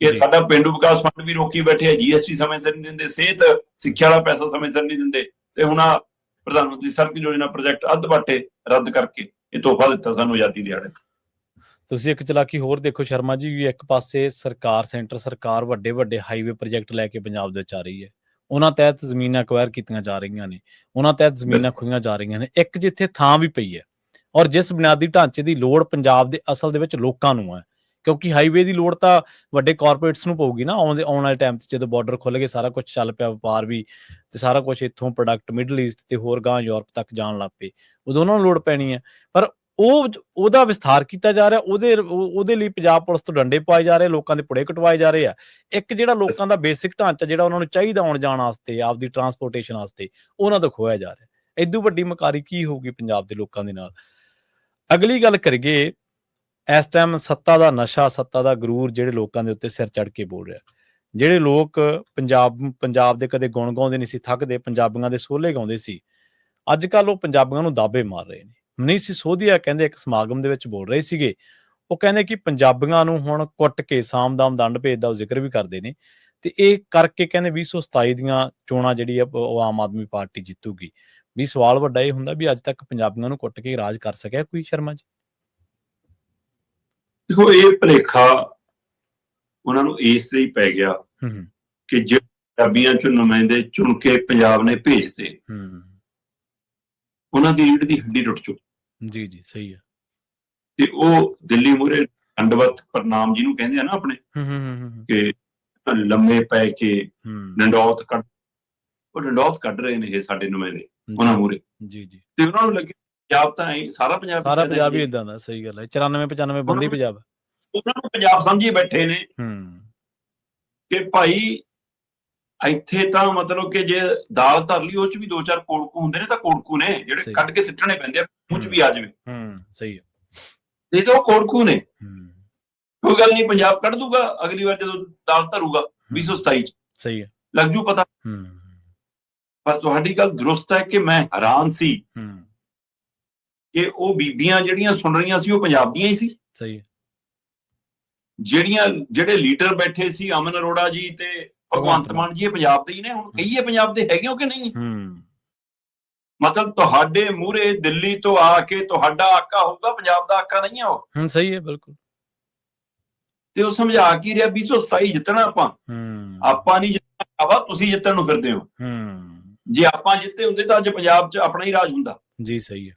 ਕਿ ਸਾਡਾ ਪੇਂਡੂ ਵਿਕਾਸ ਫੰਡ ਵੀ ਰੋਕੀ ਬੈਠੇ ਆ, GST ਸਮੇਂ ਸਿਰ ਨਹੀਂ ਦਿੰਦੇ, ਸਿਹਤ ਸਿੱਖਿਆ ਵਾਲਾ ਪੈਸਾ ਸਮੇਂ ਸਿਰ ਨਹੀਂ ਦਿੰਦੇ, ਤੇ ਹੁਣ ਆ ਪ੍ਰਧਾਨ ਮੰਤਰੀ ਸੜਕ ਯੋਜਨਾ ਪ੍ਰੋਜੈਕਟ ਅੱਧ ਬਾਟੇ ਰੱਦ ਕਰਕੇ ਇਹ ਤੋਹਫਾ ਦਿੱਤਾ ਸਾਨੂੰ ਆਜ਼ਾਦੀ ਦਿਹਾੜੇ। ਤੁਸੀਂ ਇੱਕ ਚਲਾਕੀ ਹੋਰ ਦੇਖੋ ਸ਼ਰਮਾ ਜੀ, ਵੀ ਇੱਕ ਪਾਸੇ ਸਰਕਾਰ, ਸੈਂਟਰ ਸਰਕਾਰ ਵੱਡੇ ਵੱਡੇ ਹਾਈਵੇ ਪ੍ਰੋਜੈਕਟ ਲੈ ਕੇ ਪੰਜਾਬ ਦੇ ਵਿੱਚ ਆ ਰਹੀ ਹੈ, ਉਹਨਾਂ ਤਹਿਤ ਜ਼ਮੀਨਾਂ ਅਕਵਾਇਰ ਕੀਤੀਆਂ ਜਾ ਰਹੀਆਂ ਨੇ, ਉਹਨਾਂ ਤਹਿਤ ਜ਼ਮੀਨਾਂ ਖੋਈਆਂ ਜਾ ਰਹੀਆਂ ਨੇ, ਇੱਕ ਜਿੱਥੇ ਥਾਂ ਵੀ ਪਈ ਹੈ ਔਰ ਜਿਸ ਬੁਨਿਆਦੀ ਢਾਂਚੇ ਦੀ ਲੋੜ ਪੰਜਾਬ ਦੇ ਅਸਲ ਦੇ ਵਿੱਚ ਲੋਕਾਂ ਨੂੰ ਹੈ, ਕਿਉਂਕਿ ਹਾਈਵੇ ਦੀ ਲੋੜ ਤਾਂ ਵੱਡੇ ਕਾਰਪੋਰੇਟਸ ਨੂੰ ਪਊਗੀ ਨਾ ਆਉਣ ਵਾਲੇ ਟਾਈਮ 'ਚ, ਜਦੋਂ ਬਾਰਡਰ ਖੁੱਲ੍ਹ ਗਏ, ਸਾਰਾ ਕੁਝ ਚੱਲ ਪਿਆ, ਵਪਾਰ ਵੀ ਤੇ ਸਾਰਾ ਕੁਝ ਇੱਥੋਂ ਪ੍ਰੋਡਕਟ ਮਿਡਲ ਈਸਟ ਤੇ ਹੋਰ ਗਾਂ ਯੂਰਪ ਤੱਕ ਜਾਣ ਲੱਗ ਪਏ, ਉਦੋਂ ਉਹਨਾਂ ਨੂੰ ਲੋੜ ਪੈਣੀ ਹੈ। ਪਰ ਉਹਦਾ ਵਿਸਥਾਰ ਕੀਤਾ ਜਾ ਰਿਹਾ, ਉਹਦੇ ਲਈ ਪੰਜਾਬ ਪੁਲਿਸ ਤੋਂ ਡੰਡੇ ਪਾਏ ਜਾ ਰਹੇ, ਲੋਕਾਂ ਦੇ ਪੁੜੇ ਕਟਵਾਏ ਜਾ ਰਹੇ ਆ। ਇੱਕ ਜਿਹੜਾ ਲੋਕਾਂ ਦਾ ਬੇਸਿਕ ਢਾਂਚਾ ਜਿਹੜਾ ਉਹਨਾਂ ਨੂੰ ਚਾਹੀਦਾ ਆਉਣ ਜਾਣ ਵਾਸਤੇ, ਆਪਦੀ ਟਰਾਂਸਪੋਰਟੇਸ਼ਨ ਵਾਸਤੇ, ਉਹਨਾਂ ਤੋਂ ਖੋਇਆ ਜਾ ਰਿਹਾ। ਏਦੂ ਵੱਡੀ ਮਕਾਰੀ ਕੀ ਹੋਊਗੀ ਪੰਜਾਬ ਦੇ ਲੋਕਾਂ ਦੇ ਨਾਲ। ਅਗਲੀ ਗੱਲ ਕਰੀਏ, ਇਸ ਟਾਈਮ ਸੱਤਾ ਦਾ ਨਸ਼ਾ, ਸੱਤਾ ਦਾ ਗਰੂਰ ਜਿਹੜੇ ਲੋਕਾਂ ਦੇ ਉੱਤੇ ਸਿਰ ਚੜ ਕੇ ਬੋਲ ਰਿਹਾ, ਜਿਹੜੇ ਲੋਕ ਪੰਜਾਬ ਦੇ ਕਦੇ ਗੁਣ ਗਾਉਂਦੇ ਨਹੀਂ ਸੀ, ਥੱਕਦੇ, ਪੰਜਾਬੀਆਂ ਦੇ ਸੋਹਲੇ ਗਾਉਂਦੇ ਸੀ, ਅੱਜ ਕੱਲ੍ਹ ਉਹ ਪੰਜਾਬੀਆਂ ਨੂੰ ਦਾਅਵੇ ਮਾਰ ਰਹੇ ਨੇ। ਮਨੀਸ਼ ਸਿਸੋਦੀਆ ਕਹਿੰਦੇ ਇੱਕ ਸਮਾਗਮ ਦੇ ਵਿੱਚ ਬੋਲ ਰਹੇ ਸੀਗੇ, ਉਹ ਕਹਿੰਦੇ ਕਿ ਪੰਜਾਬੀਆਂ ਨੂੰ ਹੁਣ ਕੁੱਟ ਕੇ ਸਾਮ-ਦਾਮ ਦੰਡ ਭੇਦ ਦਾ ਜ਼ਿਕਰ ਵੀ ਕਰਦੇ ਨੇ, ਤੇ ਇਹ ਕਰਕੇ ਕਹਿੰਦੇ 2027 ਦੀਆਂ ਚੋਣਾਂ ਜਿਹੜੀ ਆ ਉਹ ਆਮ ਆਦਮੀ ਪਾਰਟੀ ਜਿੱਤੂਗੀ। ਵੀ ਸਵਾਲ ਵੱਡਾ ਇਹ ਹੁੰਦਾ ਵੀ ਅੱਜ ਤੱਕ ਪੰਜਾਬੀਆਂ ਨੂੰ ਕੁੱਟ ਕੇ ਰਾਜ ਕਰ ਸਕਿਆ ਕੋਈ ਸ਼ਰਮਾ ਜੀ? ਦੇਖੋ, ਇਹ ਭੁਲੇਖਾ ਉਹਨਾਂ ਨੂੰ ਇਸ ਲਈ ਪੈ ਗਿਆ ਕਿ ਜਿਹੜੇ ਪੰਜਾਬੀਆਂ ਚੋਂ ਨੁਮਾਇੰਦੇ ਚੁਣ ਕੇ ਪੰਜਾਬ ਨੇ ਭੇਜਤੇ, ਉਹਨਾਂ ਦੀ ਰੀੜ ਦੀ ਹੱਡੀ ਟੁੱਟ ਚੁੱਕੀ। ਜੀ ਜੀ, ਸਹੀ ਹੈ। ਤੇ ਉਹ ਦਿੱਲੀ ਮੂਹਰੇ ਦੰਡਵਤ ਪ੍ਰਣਾਮ ਜਿਹਨੂੰ ਕਹਿੰਦੇ ਆ ਨਾ ਆਪਣੇ, ਕਿ ਲੰਮੇ ਪੈ ਕੇ ਡੰਡੌਤ ਕੱਢ, ਉਹ ਡੰਡੌਤ ਕੱਢ ਰਹੇ ਨੇ ਇਹ ਸਾਡੇ ਨੁਮਾਇੰਦੇ ਉਹਨਾਂ ਮੂਹਰੇ। ਜੀ ਜੀ, ਤੇ ਉਹਨਾਂ ਨੂੰ ਲੱਗੇ ਪੰਜਾਬ ਤਾਂ ਸਾਰਾ ਪੰਜਾਬ ਹੀ ਏਦਾਂ ਦਾ। ਸਹੀ ਗੱਲ ਹੈ, 94-95 ਬੰਦੇ ਪੰਜਾਬ, ਉਹਨਾਂ ਨੂੰ ਪੰਜਾਬ ਸਮਝੀ ਬੈਠੇ ਨੇ ਕਿ ਭਾਈ ਇੱਥੇ ਤਾਂ ਮਤਲਬ ਕਿ ਜੇ ਦਾਲ ਧਰ ਲਈ ਉਹ ਚ ਵੀ 2-4 ਕੋੜਕੂ ਹੁੰਦੇ ਨੇ, ਤਾਂ ਕੋੜਕੂ ਨੇ ਜਿਹੜੇ ਕੱਢ ਕੇ ਸਿੱਟਣੇ ਪੈਂਦੇ ਆ, ਮੂੰਹ ਚ ਵੀ ਆ ਜਾਵੇ। ਸਹੀ ਹੈ, ਇਹ ਤਾਂ ਉਹ ਕੋੜਕੂ ਨੇ। ਕੋਈ ਗੱਲ ਨਹੀਂ, ਪੰਜਾਬ ਕੱਢ ਦੂਗਾ ਅਗਲੀ ਵਾਰ ਜਦੋਂ ਦਾਲ ਧਰੂਗਾ 2027 ਚ। ਸਹੀ ਹੈ, ਲੱਗ ਜੂ ਪਤਾ। ਪਰ ਤੁਹਾਡੀ ਗੱਲ ਦਰੁਸਤ ਹੈ ਕਿ ਮੈਂ ਹੈਰਾਨ ਸੀ ਕਿ ਉਹ ਬੀਬੀਆਂ ਜਿਹੜੀਆਂ ਸੁਣ ਰਹੀਆਂ ਸੀ ਉਹ ਪੰਜਾਬ ਦੀਆਂ ਹੀ ਸੀ। ਸਹੀ ਹੈ, ਜਿਹੜੇ ਲੀਡਰ ਬੈਠੇ ਸੀ, ਅਮਨ ਅਰੋੜਾ ਜੀ ਤੇ ਭਗਵੰਤ ਮਾਨ ਜੀ, ਇਹ ਪੰਜਾਬ ਦੇ ਹੀ ਨੇ। ਹੁਣ ਕਹੀਏ ਪੰਜਾਬ ਦੇ ਹੈਗੇ ਹੋ ਕਿ ਨਹੀਂ? ਮਤਲਬ ਤੁਹਾਡੇ ਮੂਹਰੇ ਦਿੱਲੀ ਤੋਂ ਆ ਕੇ ਤੁਹਾਡਾ ਆਕਾ ਹੋਊਗਾ, ਪੰਜਾਬ ਦਾ ਆਕਾ ਨਹੀਂ ਆ ਉਹ। ਸਹੀ ਹੈ, ਬਿਲਕੁਲ। ਤੇ ਉਹ ਸਮਝਾ ਕੀ ਰਿਹਾ 2027 ਜਿੱਤਣਾ ਆਪਾਂ ਨਹੀਂ ਜਿੱਤਣਾ, ਤੁਸੀਂ ਜਿੱਤਣ ਨੂੰ ਫਿਰਦੇ ਹੋ। ਜੇ ਆਪਾਂ ਜਿੱਤੇ ਹੁੰਦੇ ਤਾਂ ਅੱਜ ਪੰਜਾਬ 'ਚ ਆਪਣਾ ਹੀ ਰਾਜ ਹੁੰਦਾ। ਜੀ ਸਹੀ ਹੈ,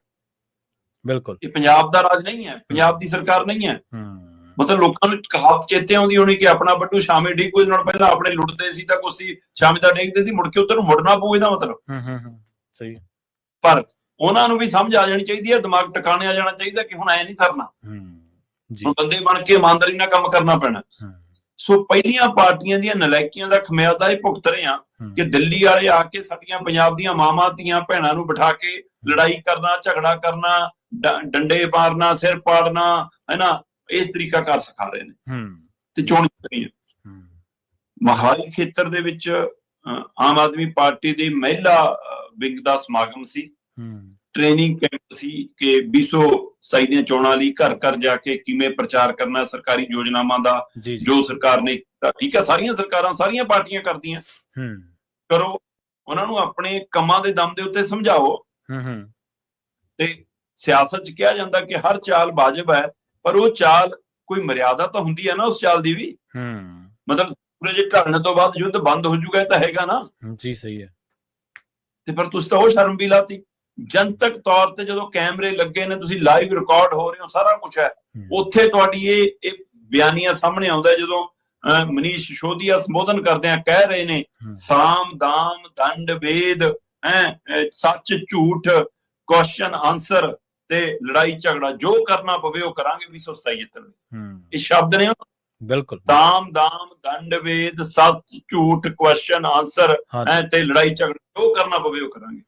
ਬਿਲਕੁਲ। ਇਹ ਪੰਜਾਬ ਦਾ ਰਾਜ ਨਹੀਂ ਹੈ, ਪੰਜਾਬ ਦੀ ਸਰਕਾਰ ਨਹੀਂ ਹੈ। ਮਤਲਬ ਲੋਕਾਂ ਨੂੰ ਕਹਾਵਤ ਚੇਤੇ ਆਉਂਦੀ ਹੋਣੀ ਕਿ ਆਪਣਾ ਬੱਟੂ ਸ਼ਾਮੇ ਡਿੱਗੂ, ਇਹਦੇ ਨਾਲ ਪਹਿਲਾਂ ਆਪਣੇ ਲੁੱਟਦੇ ਸੀ ਤਾਂ ਕੁਛ ਸ਼ਾਮੇ ਦਾ ਡਿੱਗਦੇ ਸੀ, ਮੁੜ ਕੇ ਉੱਧਰ ਨੂੰ ਮੁੜਨਾ ਪਊ, ਇਹਦਾ ਮਤਲਬ। ਸਹੀ। ਪਰ ਉਹਨਾਂ ਨੂੰ ਵੀ ਸਮਝ ਆ ਜਾਣੀ ਚਾਹੀਦੀ ਹੈ, ਦਿਮਾਗ ਟਿਕਾਣੇ ਆ ਜਾਣਾ ਚਾਹੀਦਾ ਕਿ ਹੁਣ ਐ ਨਹੀਂ ਸਰਨਾ, ਹੁਣ ਬੰਦੇ ਬਣ ਕੇ ਇਮਾਨਦਾਰੀ ਨਾਲ ਕੰਮ ਕਰਨਾ ਪੈਣਾ। ਸੋ ਪਹਿਲੀਆਂ ਪਾਰਟੀਆਂ ਦੀਆਂ ਨਲਾਇਕੀਆਂ ਦਾ ਖਮਿਆਜ਼ਾ ਹੀ ਭੁਗਤ ਰਹੇ ਆ ਕਿ ਦਿੱਲੀ ਵਾਲੇ ਆ ਕੇ ਸਾਡੀਆਂ ਪੰਜਾਬ ਦੀਆਂ ਮਾਵਾਂ ਧੀਆਂ ਭੈਣਾਂ ਨੂੰ ਬਿਠਾ ਕੇ ਲੜਾਈ ਕਰਨਾ, ਝਗੜਾ ਕਰਨਾ, ਡੰਡੇ ਮਾਰਨਾ, ਸਿਰ ਪਾੜਨਾ, ਹੈਨਾ, ਇਸ ਤਰੀਕਾ ਕਰ ਸਿਖਾ ਰਹੇ ਨੇ। ਤੇ ਚੋਣ ਮੋਹਾਲੀ ਖੇਤਰ ਦੇ ਵਿੱਚ ਆਮ ਆਦਮੀ ਪਾਰਟੀ ਦੀ ਮਹਿਲਾ ਵਿੰਗ ਦਾ ਸਮਾਗਮ ਸੀ, ਟ੍ਰੇਨਿੰਗ ਕੈਂਪ ਸੀ ਕਿ 2027 ਦੀਆਂ ਚੋਣਾਂ ਲਈ ਘਰ ਘਰ ਜਾ ਕੇ ਕਿਵੇਂ ਪ੍ਰਚਾਰ ਕਰਨਾ ਸਰਕਾਰੀ ਯੋਜਨਾਵਾਂ ਦਾ, ਜੋ ਸਰਕਾਰ ਨੇ ਕੀਤਾ। ਠੀਕ ਹੈ, ਸਾਰੀਆਂ ਸਰਕਾਰਾਂ, ਸਾਰੀਆਂ ਪਾਰਟੀਆਂ ਕਰਦੀਆਂ, ਕਰੋ, ਉਹਨਾਂ ਨੂੰ ਆਪਣੇ ਕੰਮਾਂ ਦੇ ਦਮ ਦੇ ਉੱਤੇ ਸਮਝਾਓ। ਤੇ ਸਿਆਸਤ 'ਚ ਕਿਹਾ ਜਾਂਦਾ ਕਿ ਹਰ ਚਾਲ ਵਾਜਬ ਹੈ, ਪਰ ਉਹ ਚਾਲ ਕੋਈ ਮਰਿਆਦਾ ਤਾਂ ਹੁੰਦੀ ਹੈ ਨਾ ਉਸ ਚਾਲ ਦੀ ਵੀ। ਮਤਲਬ ਪੂਰੇ ਜੇ ਢਲਣ ਤੋਂ ਬਾਅਦ ਯੁੱਧ ਬੰਦ ਹੋ ਜਾਊਗਾ ਤਾਂ ਹੈਗਾ ਨਾ। ਜੀ ਸਹੀ ਹੈ। ਤੇ ਪਰ ਤੁਸੀਂ ਤਾਂ ਉਹ ਸ਼ਰਮ ਵੀ ਲਾਤੀ। ਜਨਤਕ ਤੌਰ ਤੇ ਜਦੋਂ ਕੈਮਰੇ ਲੱਗੇ ਨੇ, ਤੁਸੀਂ ਲਾਈਵ ਰਿਕਾਰਡ ਹੋ ਰਹੇ ਹੋ, ਸਾਰਾ ਕੁਛ ਹੈ, ਉੱਥੇ ਤੁਹਾਡੀ ਇਹ ਬਿਆਨੀਆਂ ਸਾਹਮਣੇ ਆਉਂਦਾ ਜਦੋਂ ਮਨੀਸ਼ ਸਿਸੋਦੀਆ ਸੰਬੋਧਨ ਕਰਦਿਆਂ ਕਹਿ ਰਹੇ ਨੇ ਸਾਮ ਦਾਮ ਦੰਡ ਵੇਦ, ਸੱਚ ਝੂਠ, ਕੁਐਸਚਨ ਆਨਸਰ ਤੇ ਲੜਾਈ ਝਗੜਾ, ਜੋ ਕਰਨਾ ਪਵੇ ਉਹ ਕਰਾਂਗੇ 2027 ਜਿੱਤਣ ਲਈ। ਇਹ ਸ਼ਬਦ ਨੇ, ਬਿਲਕੁਲ। ਸਾਮ ਦਾਮ ਦੰਡ ਵੇਦ, ਸੱਚ ਝੂਠ, ਕੁਐਸਚਨ ਆਨਸਰ ਤੇ ਲੜਾਈ ਝਗੜਾ, ਜੋ ਕਰਨਾ ਪਵੇ ਉਹ ਕਰਾਂਗੇ।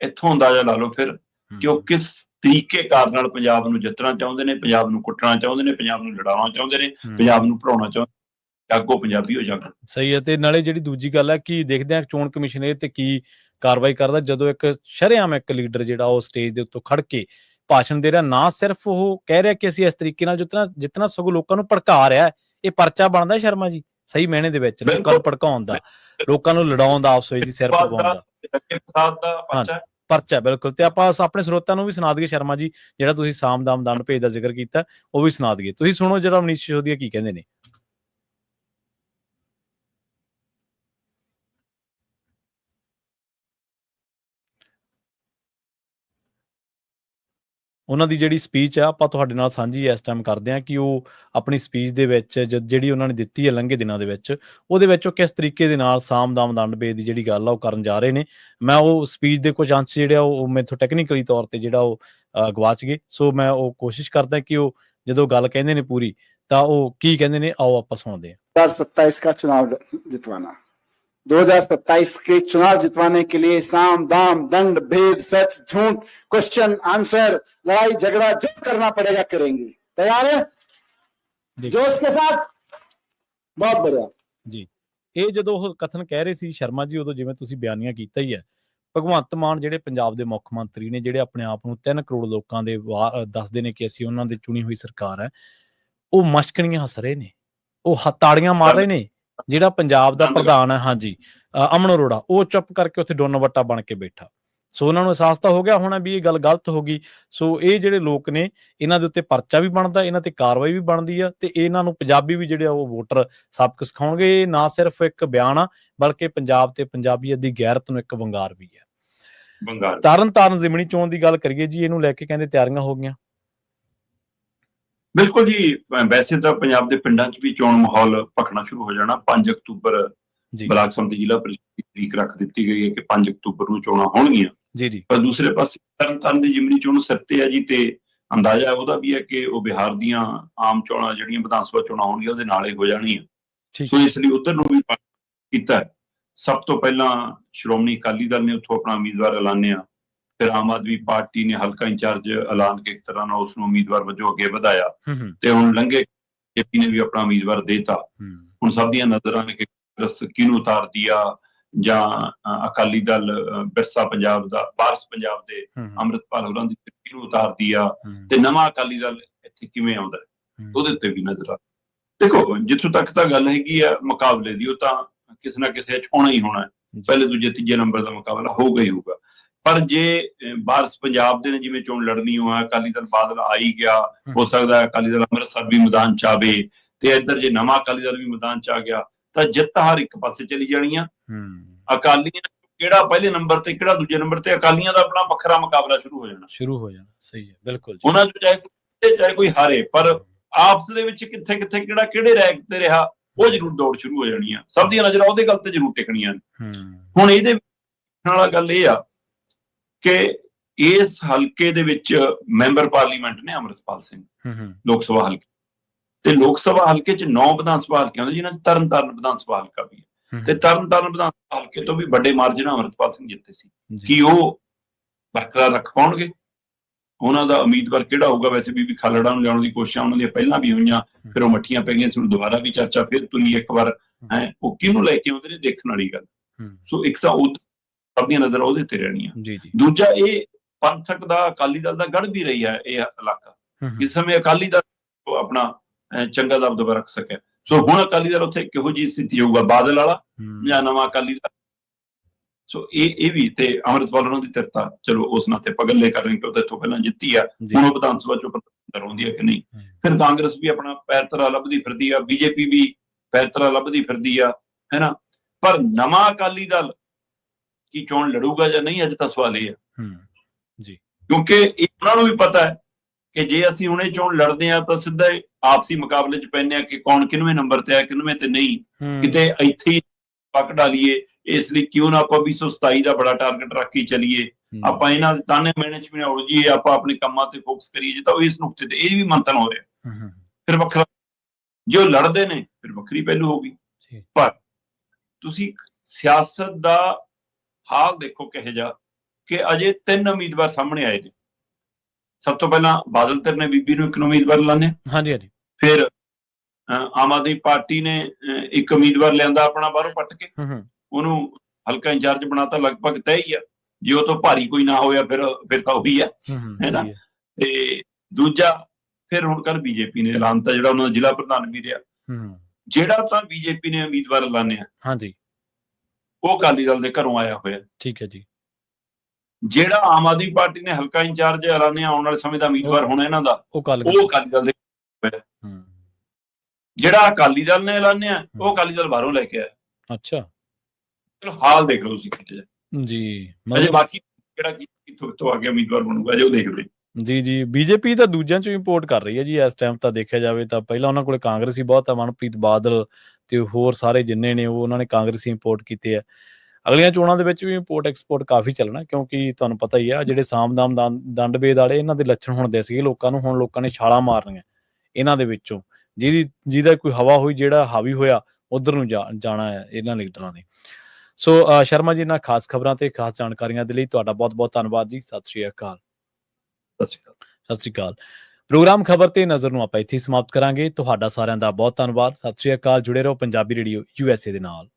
ਇੱਥੋਂ ਅੰਦਾਜ਼ਾ ਲਾ ਲਓ ਫਿਰ ਕਿ ਉਹ ਕਿਸ ਤਰੀਕੇਕਾਰ ਨਾਲ ਪੰਜਾਬ ਨੂੰ ਜਿੱਤਣਾ ਚਾਹੁੰਦੇ ਨੇ, ਪੰਜਾਬ ਨੂੰ ਕੁੱਟਣਾ ਚਾਹੁੰਦੇ ਨੇ, ਪੰਜਾਬ ਨੂੰ ਲੜਾਉਣਾ ਚਾਹੁੰਦੇ ਨੇ, ਪੰਜਾਬ ਨੂੰ ਭਰਾਉਣਾ ਚਾਹੁੰਦੇ, ਜਾਗੋ ਪੰਜਾਬੀ ਹੋ ਜਾਗੋ। ਸਹੀ ਹੈ। ਤੇ ਨਾਲੇ ਜਿਹੜੀ ਦੂਜੀ ਗੱਲ ਹੈ ਕਿ ਦੇਖਦੇ ਆ ਚੋਣ ਕਮਿਸ਼ਨ ਇਹ ਤੇ ਕੀ ਕਾਰਵਾਈ ਕਰਦਾ, ਜਦੋਂ ਇੱਕ ਸ਼ਰੇਆਮ ਇੱਕ ਲੀਡਰ ਜਿਹੜਾ ਉਹ ਸਟੇਜ ਦੇ ਉੱਤੋਂ ਖੜ ਕੇ ਭਾਸ਼ਣ ਦੇ ਰਿਹਾ, ਨਾ ਸਿਰਫ ਉਹ ਕਹਿ ਰਿਹਾ ਕਿ ਅਸੀਂ ਇਸ ਤਰੀਕੇ ਨਾਲ ਜਿਤਨਾ ਸਗੋਂ ਲੋਕਾਂ ਨੂੰ ਭੜਕਾ ਰਿਹਾ, ਇਹ ਪਰਚਾ ਬਣਦਾ ਸ਼ਰਮਾ ਜੀ ਸਹੀ ਮਾਇਨੇ ਦੇ ਵਿੱਚ, ਲੋਕਾਂ ਨੂੰ ਭੜਕਾਉਣ ਦਾ, ਲੋਕਾਂ ਨੂੰ ਲੜਾਉਣ ਦਾ, ਆਪਸ ਵਿੱਚ ਦੀ ਸਿਰ ਪਵਾਉਣ ਦਾ ਪਰਚਾ। ਬਿਲਕੁਲ। ਤੇ ਆਪਾਂ ਆਪਣੇ ਸਰੋਤਾਂ ਨੂੰ ਵੀ ਸੁਣਾ ਦਈਏ ਸ਼ਰਮਾ ਜੀ, ਜਿਹੜਾ ਤੁਸੀਂ ਸਾਮ ਦਾਮ ਦੰਡ ਭੇਦ ਦਾ ਜ਼ਿਕਰ ਕੀਤਾ ਉਹ ਵੀ ਸੁਣਾ ਦਈਏ। ਤੁਸੀਂ ਸੁਣੋ ਜਿਹੜਾ ਮਨੀਸ਼ ਸਿਸੋਦੀਆ ਕੀ ਕਹਿੰਦੇ ਨੇ। ਉਹਨਾਂ ਦੀ ਜਿਹੜੀ ਸਪੀਚ ਆ ਆਪਾਂ ਤੁਹਾਡੇ ਨਾਲ ਸਾਂਝੀ ਇਸ ਟਾਈਮ ਕਰਦੇ ਹਾਂ ਕਿ ਉਹ ਆਪਣੀ ਸਪੀਚ ਦੇ ਵਿੱਚ ਜਿਹੜੀ ਉਹਨਾਂ ਨੇ ਦਿੱਤੀ ਹੈ ਲੰਘੇ ਦਿਨਾਂ ਦੇ ਵਿੱਚ, ਉਹਦੇ ਵਿੱਚ ਉਹ ਕਿਸ ਤਰੀਕੇ ਦੇ ਨਾਲ ਸਾਮ ਦਾਮ ਦੰਡ ਭੇਦ ਦੀ ਜਿਹੜੀ ਗੱਲ ਆ ਉਹ ਕਰਨ ਜਾ ਰਹੇ ਨੇ। ਮੈਂ ਉਹ ਸਪੀਚ ਦੇ ਕੁਝ ਅੰਸ਼ ਜਿਹੜੇ ਆ ਉਹ ਮੈਥੋਂ ਟੈਕਨੀਕਲੀ ਤੌਰ ਤੇ ਜਿਹੜਾ ਉਹ ਗਵਾਚ ਗਏ, ਸੋ ਮੈਂ ਉਹ ਕੋਸ਼ਿਸ਼ ਕਰਦਾ ਕਿ ਉਹ ਜਦੋਂ ਗੱਲ ਕਹਿੰਦੇ ਨੇ ਪੂਰੀ ਤਾਂ ਉਹ ਕੀ ਕਹਿੰਦੇ ਨੇ, ਆਓ ਆਪਾਂ ਸੁਣਦੇ ਹਾਂ। 2027 का चुनाव जितवाना, 2027 के चुनाव जितवाने के लिए साम दाम दंड भेद सच झूठ क्वेश्चन आंसर लड़ाई झगड़ा जो करना पड़ेगा करेंगे। तैयार है? जोश के साथ। बहुत बढ़िया ਜੀ। ਇਹ ਜਦੋਂ ਉਹ ਕਥਨ ਕਹਿ ਰਹੇ ਸੀ ਸ਼ਰਮਾ ਜੀ, ਉਦੋਂ ਜਿਵੇਂ ਤੁਸੀਂ ਬਿਆਨੀਆਂ ਕੀਤਾ ਹੀ ਹੈ, ਭਗਵੰਤ ਮਾਨ ਜਿਹੜੇ ਪੰਜਾਬ ਦੇ ਮੁੱਖ ਮੰਤਰੀ ਨੇ, ਜਿਹੜੇ ਆਪਣੇ ਆਪ ਨੂੰ 3 ਕਰੋੜ ਲੋਕਾਂ ਦੇ ਦੱਸਦੇ ਨੇ ਕਿ ਅਸੀਂ ਉਹਨਾਂ ਦੀ ਚੁਣੀ ਹੋਈ ਸਰਕਾਰ ਹੈ, ਉਹ ਮਸ਼ਕਣੀਆਂ ਹੱਸ ਰਹੇ ਨੇ, ਉਹ ਤਾੜੀਆਂ ਮਾਰ ਰਹੇ ਨੇ। ਜਿਹੜਾ ਪੰਜਾਬ ਦਾ ਪ੍ਰਧਾਨ ਹੈ, ਹਾਂਜੀ ਅਮਨ ਅਰੋੜਾ, ਉਹ ਚੁੱਪ ਕਰਕੇ ਉੱਥੇ ਡੋਨ ਵੱਟਾ ਬਣ ਕੇ ਬੈਠਾ। ਸੋ ਉਹਨਾਂ ਨੂੰ ਅਹਿਸਾਸ ਤਾਂ ਹੋ ਗਿਆ ਹੋਣਾ ਵੀ ਇਹ ਗੱਲ ਗਲਤ ਹੋ ਗਈ। ਸੋ ਇਹ ਜਿਹੜੇ ਲੋਕ ਨੇ, ਇਹਨਾਂ ਦੇ ਉੱਤੇ ਪਰਚਾ ਵੀ ਬਣਦਾ, ਇਹਨਾਂ ਤੇ ਕਾਰਵਾਈ ਵੀ ਬਣਦੀ ਆ, ਤੇ ਇਹਨਾਂ ਨੂੰ ਪੰਜਾਬੀ ਵੀ ਜਿਹੜੇ ਉਹ ਵੋਟਰ ਸਬਕ ਸਿਖਾਉਣਗੇ। ਇਹ ਨਾ ਸਿਰਫ ਇੱਕ ਬਿਆਨ ਆ, ਬਲਕਿ ਪੰਜਾਬ ਤੇ ਪੰਜਾਬੀਅਤ ਦੀ ਗੈਰਤ ਨੂੰ ਇੱਕ ਵੰਗਾਰ ਵੀ ਹੈ। ਤਾਰਨ ਜ਼ਿਮਨੀ ਚੋਣ ਦੀ ਗੱਲ ਕਰੀਏ ਜੀ, ਇਹਨੂੰ ਲੈ ਕੇ ਕਹਿੰਦੇ ਤਿਆਰੀਆਂ ਹੋ ਗਈਆਂ। ਬਿਲਕੁਲ ਜੀ। ਵੈਸੇ ਤਾਂ ਪੰਜਾਬ ਦੇ ਪਿੰਡਾਂ 'ਚ ਵੀ ਚੋਣ ਮਾਹੌਲ ਭਖਣਾ ਸ਼ੁਰੂ ਹੋ ਜਾਣਾ। 5 ਅਕਤੂਬਰ ਬਲਾਕ ਸੰਮਤੀ ਜ਼ਿਲ੍ਹਾ ਪਰਿਸ਼ਦ ਦੀ ਤਰੀਕ ਰੱਖ ਦਿੱਤੀ ਗਈ ਹੈ ਕਿ 5 ਅਕਤੂਬਰ ਨੂੰ ਚੋਣਾਂ ਹੋਣਗੀਆਂ ਜੀ। ਪਰ ਦੂਸਰੇ ਪਾਸੇ ਤਰਨਤਾਰਨ ਦੀ ਜ਼ਿਮਨੀ ਚੋਣ ਸਿਰ ਤੇ ਹੈ ਜੀ, ਤੇ ਅੰਦਾਜ਼ਾ ਉਹਦਾ ਵੀ ਹੈ ਕਿ ਉਹ ਬਿਹਾਰ ਦੀਆਂ ਆਮ ਚੋਣਾਂ ਜਿਹੜੀਆਂ ਵਿਧਾਨ ਸਭਾ ਚੋਣਾਂ ਹੋਣਗੀਆਂ ਉਹਦੇ ਨਾਲ ਹੀ ਹੋ ਜਾਣਗੀਆਂ। ਸੋ ਇਸ ਲਈ ਉੱਧਰ ਨੂੰ ਵੀ ਕੀਤਾ। ਸਭ ਤੋਂ ਪਹਿਲਾਂ ਸ਼੍ਰੋਮਣੀ ਅਕਾਲੀ ਦਲ ਨੇ ਉੱਥੋਂ ਆਪਣਾ ਉਮੀਦਵਾਰ ਐਲਾਨਿਆ, ਫਿਰ ਆਮ ਆਦਮੀ ਪਾਰਟੀ ਨੇ ਹਲਕਾ ਇੰਚਾਰਜ ਐਲਾਨ ਕੇ ਇੱਕ ਤਰ੍ਹਾਂ ਨਾਲ ਉਸ ਨੂੰ ਉਮੀਦਵਾਰ ਵਜੋਂ ਅੱਗੇ ਵਧਾਇਆ, ਤੇ ਹੁਣ ਲੰਘੇ ਜੇਪੀ ਨੇ ਵੀ ਆਪਣਾ ਉਮੀਦਵਾਰ ਦੇਤਾ। ਹੁਣ ਸਭ ਦੀਆਂ ਨਜ਼ਰਾਂ ਨੇ ਕਿ ਕਾਂਗਰਸ ਕਿਹਨੂੰ ਉਤਾਰਦੀ ਆ, ਜਾਂ ਅਕਾਲੀ ਦਲ ਬਿਰਸਾ ਪੰਜਾਬ ਦਾ, ਵਾਰਸ ਪੰਜਾਬ ਦੇ ਅੰਮ੍ਰਿਤਪਾਲ ਹੋਰਾਂ ਦੀ ਕਿਹਨੂੰ ਉਤਾਰਦੀ ਆ, ਤੇ ਨਵਾਂ ਅਕਾਲੀ ਦਲ ਇੱਥੇ ਕਿਵੇਂ ਆਉਂਦਾ, ਉਹਦੇ ਉੱਤੇ ਵੀ ਨਜ਼ਰ ਆ। ਦੇਖੋ, ਜਿੱਥੋਂ ਤੱਕ ਤਾਂ ਗੱਲ ਹੈਗੀ ਆ ਮੁਕਾਬਲੇ ਦੀ, ਉਹ ਤਾਂ ਕਿਸੇ ਨਾ ਕਿਸੇ 'ਚ ਹੋਣਾ ਹੀ ਹੋਣਾ। ਪਹਿਲੇ ਦੂਜੇ ਤੀਜੇ ਨੰਬਰ ਦਾ ਮੁਕਾਬਲਾ ਹੋਊਗਾ ਹੀ ਹੋਊਗਾ। ਪਰ ਜੇ ਵਾਰਸ ਪੰਜਾਬ ਦੇ ਨੇ ਜਿਵੇਂ ਚੋਣ ਲੜਨੀ ਹੋਆ, ਅਕਾਲੀ ਦਲ ਬਾਦਲ ਆ ਹੀ ਗਿਆ, ਹੋ ਸਕਦਾ ਅਕਾਲੀ ਦਲ ਅੰਮ੍ਰਿਤਸਰ ਵੀ ਮੈਦਾਨ 'ਚ ਆਵੇ, ਤੇ ਇੱਧਰ ਜੇ ਨਵਾਂ ਅਕਾਲੀ ਦਲ ਵੀ ਮੈਦਾਨ 'ਚ ਆ ਗਿਆ ਤਾਂ ਜਿੱਤ ਹਰ ਇੱਕ ਪਾਸੇ ਚਲੀ ਜਾਣੀ ਆ। ਅਕਾਲੀਆਂ ਕਿਹੜਾ ਪਹਿਲੇ ਨੰਬਰ ਤੇ, ਕਿਹੜਾ ਦੂਜੇ ਨੰਬਰ ਤੇ, ਅਕਾਲੀਆਂ ਦਾ ਆਪਣਾ ਵੱਖਰਾ ਮੁਕਾਬਲਾ ਸ਼ੁਰੂ ਹੋ ਜਾਣਾ। ਸਹੀ ਹੈ, ਬਿਲਕੁਲ। ਉਹਨਾਂ 'ਚ ਚਾਹੇ ਕੋਈ ਹਾਰੇ, ਪਰ ਆਪਸ ਦੇ ਵਿੱਚ ਕਿੱਥੇ ਕਿੱਥੇ ਕਿਹੜਾ ਕਿਹੜੇ ਰੈਂਕ ਤੇ ਰਿਹਾ, ਉਹ ਜ਼ਰੂਰ ਦੌੜ ਸ਼ੁਰੂ ਹੋ ਜਾਣੀ ਆ। ਸਭ ਦੀਆਂ ਨਜ਼ਰਾਂ ਉਹਦੇ ਗੱਲ ਤੇ ਜ਼ਰੂਰ ਟਿਕਣੀਆਂ ਨੇ। ਹੁਣ ਇਹਦੇ ਨਾਲ ਗੱਲ ਇਹ ਆ ਕਿ ਇਸ ਹਲਕੇ ਦੇ ਵਿੱਚ ਮੈਂਬਰ ਪਾਰਲੀਮੈਂਟ ਨੇ ਅੰਮ੍ਰਿਤਪਾਲ ਸਿੰਘ, ਲੋਕ ਸਭਾ ਹਲਕੇ, ਤੇ ਲੋਕ ਸਭਾ ਹਲਕੇ 'ਚ 9 ਵਿਧਾਨ ਸਭਾ ਹਲਕੇ ਆਉਂਦੇ, ਜਿਨ੍ਹਾਂ 'ਚ ਤਰਨਤਾਰਨ ਵਿਧਾਨ ਸਭਾ ਹਲਕਾ ਵੀ ਹੈ, ਤੇ ਤਰਨਤਾਰਨ ਵਿਧਾਨ ਸਭਾ ਹਲਕੇ ਤੋਂ ਵੀ ਵੱਡੇ ਮਾਰਜਨ ਅੰਮ੍ਰਿਤਪਾਲ ਸਿੰਘ ਜਿੱਤੇ ਸੀ। ਕੀ ਉਹ ਬਰਕਰਾਰ ਰੱਖ ਪਾਉਣਗੇ? ਉਹਨਾਂ ਦਾ ਉਮੀਦਵਾਰ ਕਿਹੜਾ ਹੋਊਗਾ? ਵੈਸੇ ਬੀਬੀ ਖਾਲੜਾ ਨੂੰ ਲਿਆਉਣ ਦੀ ਕੋਸ਼ਿਸ਼ਾਂ ਉਹਨਾਂ ਦੀਆਂ ਪਹਿਲਾਂ ਵੀ ਹੋਈਆਂ, ਫਿਰ ਉਹ ਮੱਠੀਆਂ ਪੈ ਗਈਆਂ ਸੀ, ਹੁਣ ਦੁਬਾਰਾ ਵੀ ਚਰਚਾ ਫਿਰ ਤੁਰੀ ਇੱਕ ਵਾਰ ਹੈ। ਉਹ ਕਿਹਨੂੰ ਲੈ ਕੇ ਆਉਂਦੇ ਨੇ, ਦੇਖਣ ਵਾਲੀ ਗੱਲ। ਸੋ ਇੱਕ ਤਾਂ ਉਹ ਸਭ ਦੀਆਂ ਨਜ਼ਰਾਂ ਉਹਦੇ ਤੇ ਰਹਿਣੀਆਂ। ਦੂਜਾ, ਇਹ ਪੰਥਕ ਦਾ, ਅਕਾਲੀ ਦਲ ਦਾ ਗੜ ਵੀ ਰਹੀ ਹੈ ਇਹ ਇਲਾਕਾ। ਇਸ ਸਮੇਂ ਅਕਾਲੀ ਦਲ ਆਪਣਾ ਚੰਗਾ ਦਬਦਬਾ ਰੱਖ ਸਕਿਆ। ਸੋ ਹੁਣ ਅਕਾਲੀ ਦਲ ਉੱਥੇ ਕਿਹੋ ਜਿਹੀ ਸਥਿਤੀ ਹੋਊਗਾ, ਬਾਦਲ ਵਾਲਾ ਜਾਂ ਨਵਾਂ ਅਕਾਲੀ ਦਲ? ਸੋ ਇਹ ਵੀ, ਤੇ ਅੰਮ੍ਰਿਤਪਾਲ ਉਹਨਾਂ ਦੀ ਤਿਰਤਾ ਚਲੋ ਉਸ ਨਾਤੇ ਪਗਲੇ ਕਰ ਰਹੇ ਕਿ ਉਹ ਇੱਥੋਂ ਪਹਿਲਾਂ ਜਿੱਤੀ ਆ, ਹੁਣ ਉਹ ਵਿਧਾਨ ਸਭਾ ਚੋਂ ਪ੍ਰਤੱਖ ਆਉਂਦੀ ਹੈ ਕਿ ਨਹੀਂ। ਫਿਰ ਕਾਂਗਰਸ ਵੀ ਆਪਣਾ ਪੈਰ ਧਰਾ ਲੱਭਦੀ ਫਿਰਦੀ ਆ, ਬੀਜੇਪੀ ਵੀ ਪੈਰ ਧਰਾ ਲੱਭਦੀ ਫਿਰਦੀ ਆ, ਹੈ ਨਾ। ਪਰ ਨਵਾਂ ਅਕਾਲੀ ਦਲ ਕੀ ਚੋਣ ਲੜੂਗਾ ਜਾਂ ਨਹੀਂ, ਅੱਜ ਤਾਂ ਸਵਾਲ ਇਹ ਆ ਜੀ, ਕਿਉਂਕਿ ਉਹਨਾਂ ਨੂੰ ਵੀ ਪਤਾ ਹੈ ਕਿ ਜੇ ਅਸੀਂ ਹੁਣੇ ਚੋਣ ਲੜਦੇ ਆ ਤਾਂ ਸਿੱਧਾ ਆਪਸੀ ਮੁਕਾਬਲੇ 'ਚ ਪੈਂਦੇ ਆ ਕਿ ਕੌਣ ਕਿੰਨਵੇਂ ਨੰਬਰ ਤੇ ਆ, ਕਿੰਨਵੇਂ ਤੇ ਨਹੀਂ। ਕਿਤੇ ਇੱਥੇ ਹੀ ਪੱਕ ਡਾਲੀਏ, ਇਸ ਲਈ ਕਿਉਂ ਨਾ ਆਪਾਂ 2027 ਦਾ ਬੜਾ ਟਾਰਗੇਟ ਰੱਖ ਕੇ ਚੱਲੀਏ, ਆਪਾਂ ਇਹਨਾਂ ਦੇ ਤਾਨੇ ਮਿਹਣੇ 'ਚ ਵੀ ਨਾ ਉਲਝੀਏ, ਆਪਾਂ ਆਪਣੇ ਕੰਮਾਂ ਤੇ ਫੋਕਸ ਕਰੀਏ। ਜੇ ਤਾਂ ਇਸ ਨੁਕਤੇ ਤੇ ਇਹ ਵੀ ਮੰਥਨ ਹੋ ਰਿਹਾ, ਫਿਰ ਵੱਖਰਾ। ਜੇ ਉਹ ਲੜਦੇ ਨੇ ਫਿਰ ਵੱਖਰੀ ਪਹਿਲੂ ਹੋਊਗੀ। ਪਰ ਤੁਸੀਂ ਸਿਆਸਤ ਦਾ ਹਾਲ ਦੇਖੋ ਕਿਹੋ ਜਿਹਾ ਕਿ ਅਜੇ 3 ਉਮੀਦਵਾਰ ਸਾਹਮਣੇ ਆਏ ਨੇ, ਸਭ ਤੋਂ ਪਹਿਲਾਂ ਬਾਦਲ ਧਿਰ ਨੇ ਬੀਬੀ ਨੂੰ ਇੱਕ ਨੂੰ ਉਮੀਦਵਾਰ ਲਾਣੇ, ਹਾਂਜੀ ਹਾਂਜੀ ਫਿਰ ਆਮ ਆਦਮੀ ਪਾਰਟੀ ਨੇ ਇੱਕ ਉਮੀਦਵਾਰ ਲਿਆਂਦਾ ਆਪਣਾ ਬਾਹਰੋਂ ਪੱਟ ਕੇ, ਉਹਨੂੰ ਹਲਕਾ ਇੰਚਾਰਜ ਬਣਾਤਾ, ਲਗਭਗ ਤੈਅ ਹੀ ਆ। ਜੇ ਉਹ ਤੋਂ ਭਾਰੀ ਕੋਈ ਨਾ ਹੋਇਆ ਫਿਰ ਤਾਂ ਉਹੀ ਆ, ਹੈ ਨਾ। ਤੇ ਦੂਜਾ ਫਿਰ ਹੁਣ ਕੱਲ ਬੀਜੇਪੀ ਨੇ ਐਲਾਨ ਤਾਂ ਜਿਹੜਾ ਉਹਨਾਂ ਦਾ ਜ਼ਿਲ੍ਹਾ ਪ੍ਰਧਾਨ ਵੀ ਰਿਹਾ, ਜਿਹੜਾ ਤਾਂ ਬੀਜੇਪੀ ਨੇ ਉਮੀਦਵਾਰ ਐਲਾਨਿਆ ਹਾਂਜੀ ਉਹ ਅਕਾਲੀ ਦਲ ਦੇ ਘਰੋਂ ਆਇਆ ਹੋਇਆ। ਠੀਕ ਹੈ ਜੀ। ਜਿਹੜਾ ਆਮ ਆਦਮੀ ਪਾਰਟੀ ਨੇ ਹਲਕਾ ਇੰਚਾਰਜ ਐਲਾਨਿਆ ਆਉਣ ਵਾਲੇ ਸਮੇਂ ਦਾ ਉਮੀਦਵਾਰ ਹੋਣਾ ਇਹਨਾਂ ਦਾ, ਉਹ ਅਕਾਲੀ ਦਲ ਦੇ ਹੋਇਆ। ਜਿਹੜਾ ਅਕਾਲੀ ਦਲ ਨੇ ਐਲਾਨਿਆ ਉਹ ਅਕਾਲੀ ਦਲ ਬਾਹਰੋਂ ਲੈ ਕੇ ਆਇਆ। ਅੱਛਾ, ਚਲੋ ਹਾਲ ਦੇਖ ਲਓ ਤੁਸੀਂ ਜੀ। ਅਜੇ ਬਾਕੀ ਜਿਹੜਾ ਕਿੱਥੋਂ ਆ ਗਿਆ ਉਮੀਦਵਾਰ ਬਣੂਗਾ ਜੇ ਉਹ ਦੇਖਦੇ। ਜੀ ਬੀਜੇਪੀ ਤਾਂ ਦੂਜਿਆਂ ਚੋਂ ਇੰਪੋਰਟ ਕਰ ਰਹੀ ਹੈ ਜੀ ਇਸ ਟਾਈਮ ਤਾਂ ਦੇਖਿਆ ਜਾਵੇ ਤਾਂ। ਪਹਿਲਾਂ ਉਹਨਾਂ ਕੋਲੇ ਕਾਂਗਰਸੀ ਬਹੁਤ ਆ, ਮਨਪ੍ਰੀਤ ਬਾਦਲ ਤੇ ਹੋਰ ਸਾਰੇ ਜਿੰਨੇ ਨੇ ਉਹ ਉਹਨਾਂ ਨੇ ਕਾਂਗਰਸੀ ਇੰਪੋਰਟ ਕੀਤੇ ਆ। ਅਗਲੀਆਂ ਚੋਣਾਂ ਦੇ ਵਿੱਚ ਵੀ ਇੰਪੋਰਟ ਐਕਸਪੋਰਟ ਕਾਫੀ ਚੱਲਣਾ, ਕਿਉਂਕਿ ਤੁਹਾਨੂੰ ਪਤਾ ਹੀ ਆ ਜਿਹੜੇ ਸਾਮਦਾਮ ਦੰਡ ਭੇਦ ਵਾਲੇ ਇਹਨਾਂ ਦੇ ਲੱਛਣ ਹੁਣ ਦਿਸ ਗਏ ਲੋਕਾਂ ਨੂੰ। ਹੁਣ ਲੋਕਾਂ ਨੇ ਛਾਲਾਂ ਮਾਰਨੀਆਂ ਇਹਨਾਂ ਦੇ ਵਿੱਚੋਂ, ਜਿਹਦਾ ਕੋਈ ਹਵਾ ਹੋਈ, ਜਿਹੜਾ ਹਾਵੀ ਹੋਇਆ ਉਧਰ ਨੂੰ ਜਾਣਾ ਹੈ ਇਹਨਾਂ ਲੀਡਰਾਂ ਨੇ। ਸੋ ਸ਼ਰਮਾ ਜੀ, ਇਹਨਾਂ ਖਾਸ ਖਬਰਾਂ ਤੇ ਖਾਸ ਜਾਣਕਾਰੀਆਂ ਦੇ ਲਈ ਤੁਹਾਡਾ ਬਹੁਤ ਬਹੁਤ ਧੰਨਵਾਦ ਜੀ। ਸਤਿ ਸ਼੍ਰੀ ਅਕਾਲ। ਸਤਿ ਸ਼੍ਰੀ ਅਕਾਲ। ਪ੍ਰੋਗਰਾਮ ਖਬਰ ਤੇ ਨਜ਼ਰ ਨੂੰ ਆਪਾਂ ਇੱਥੇ ਸਮਾਪਤ ਕਰਾਂਗੇ। ਤੁਹਾਡਾ ਸਾਰਿਆਂ ਦਾ ਬਹੁਤ ਧੰਨਵਾਦ। ਸਤਿ ਸ਼੍ਰੀ ਅਕਾਲ। ਜੁੜੇ ਰਹੋ ਪੰਜਾਬੀ ਰੇਡੀਓ USA ਦੇ ਨਾਲ।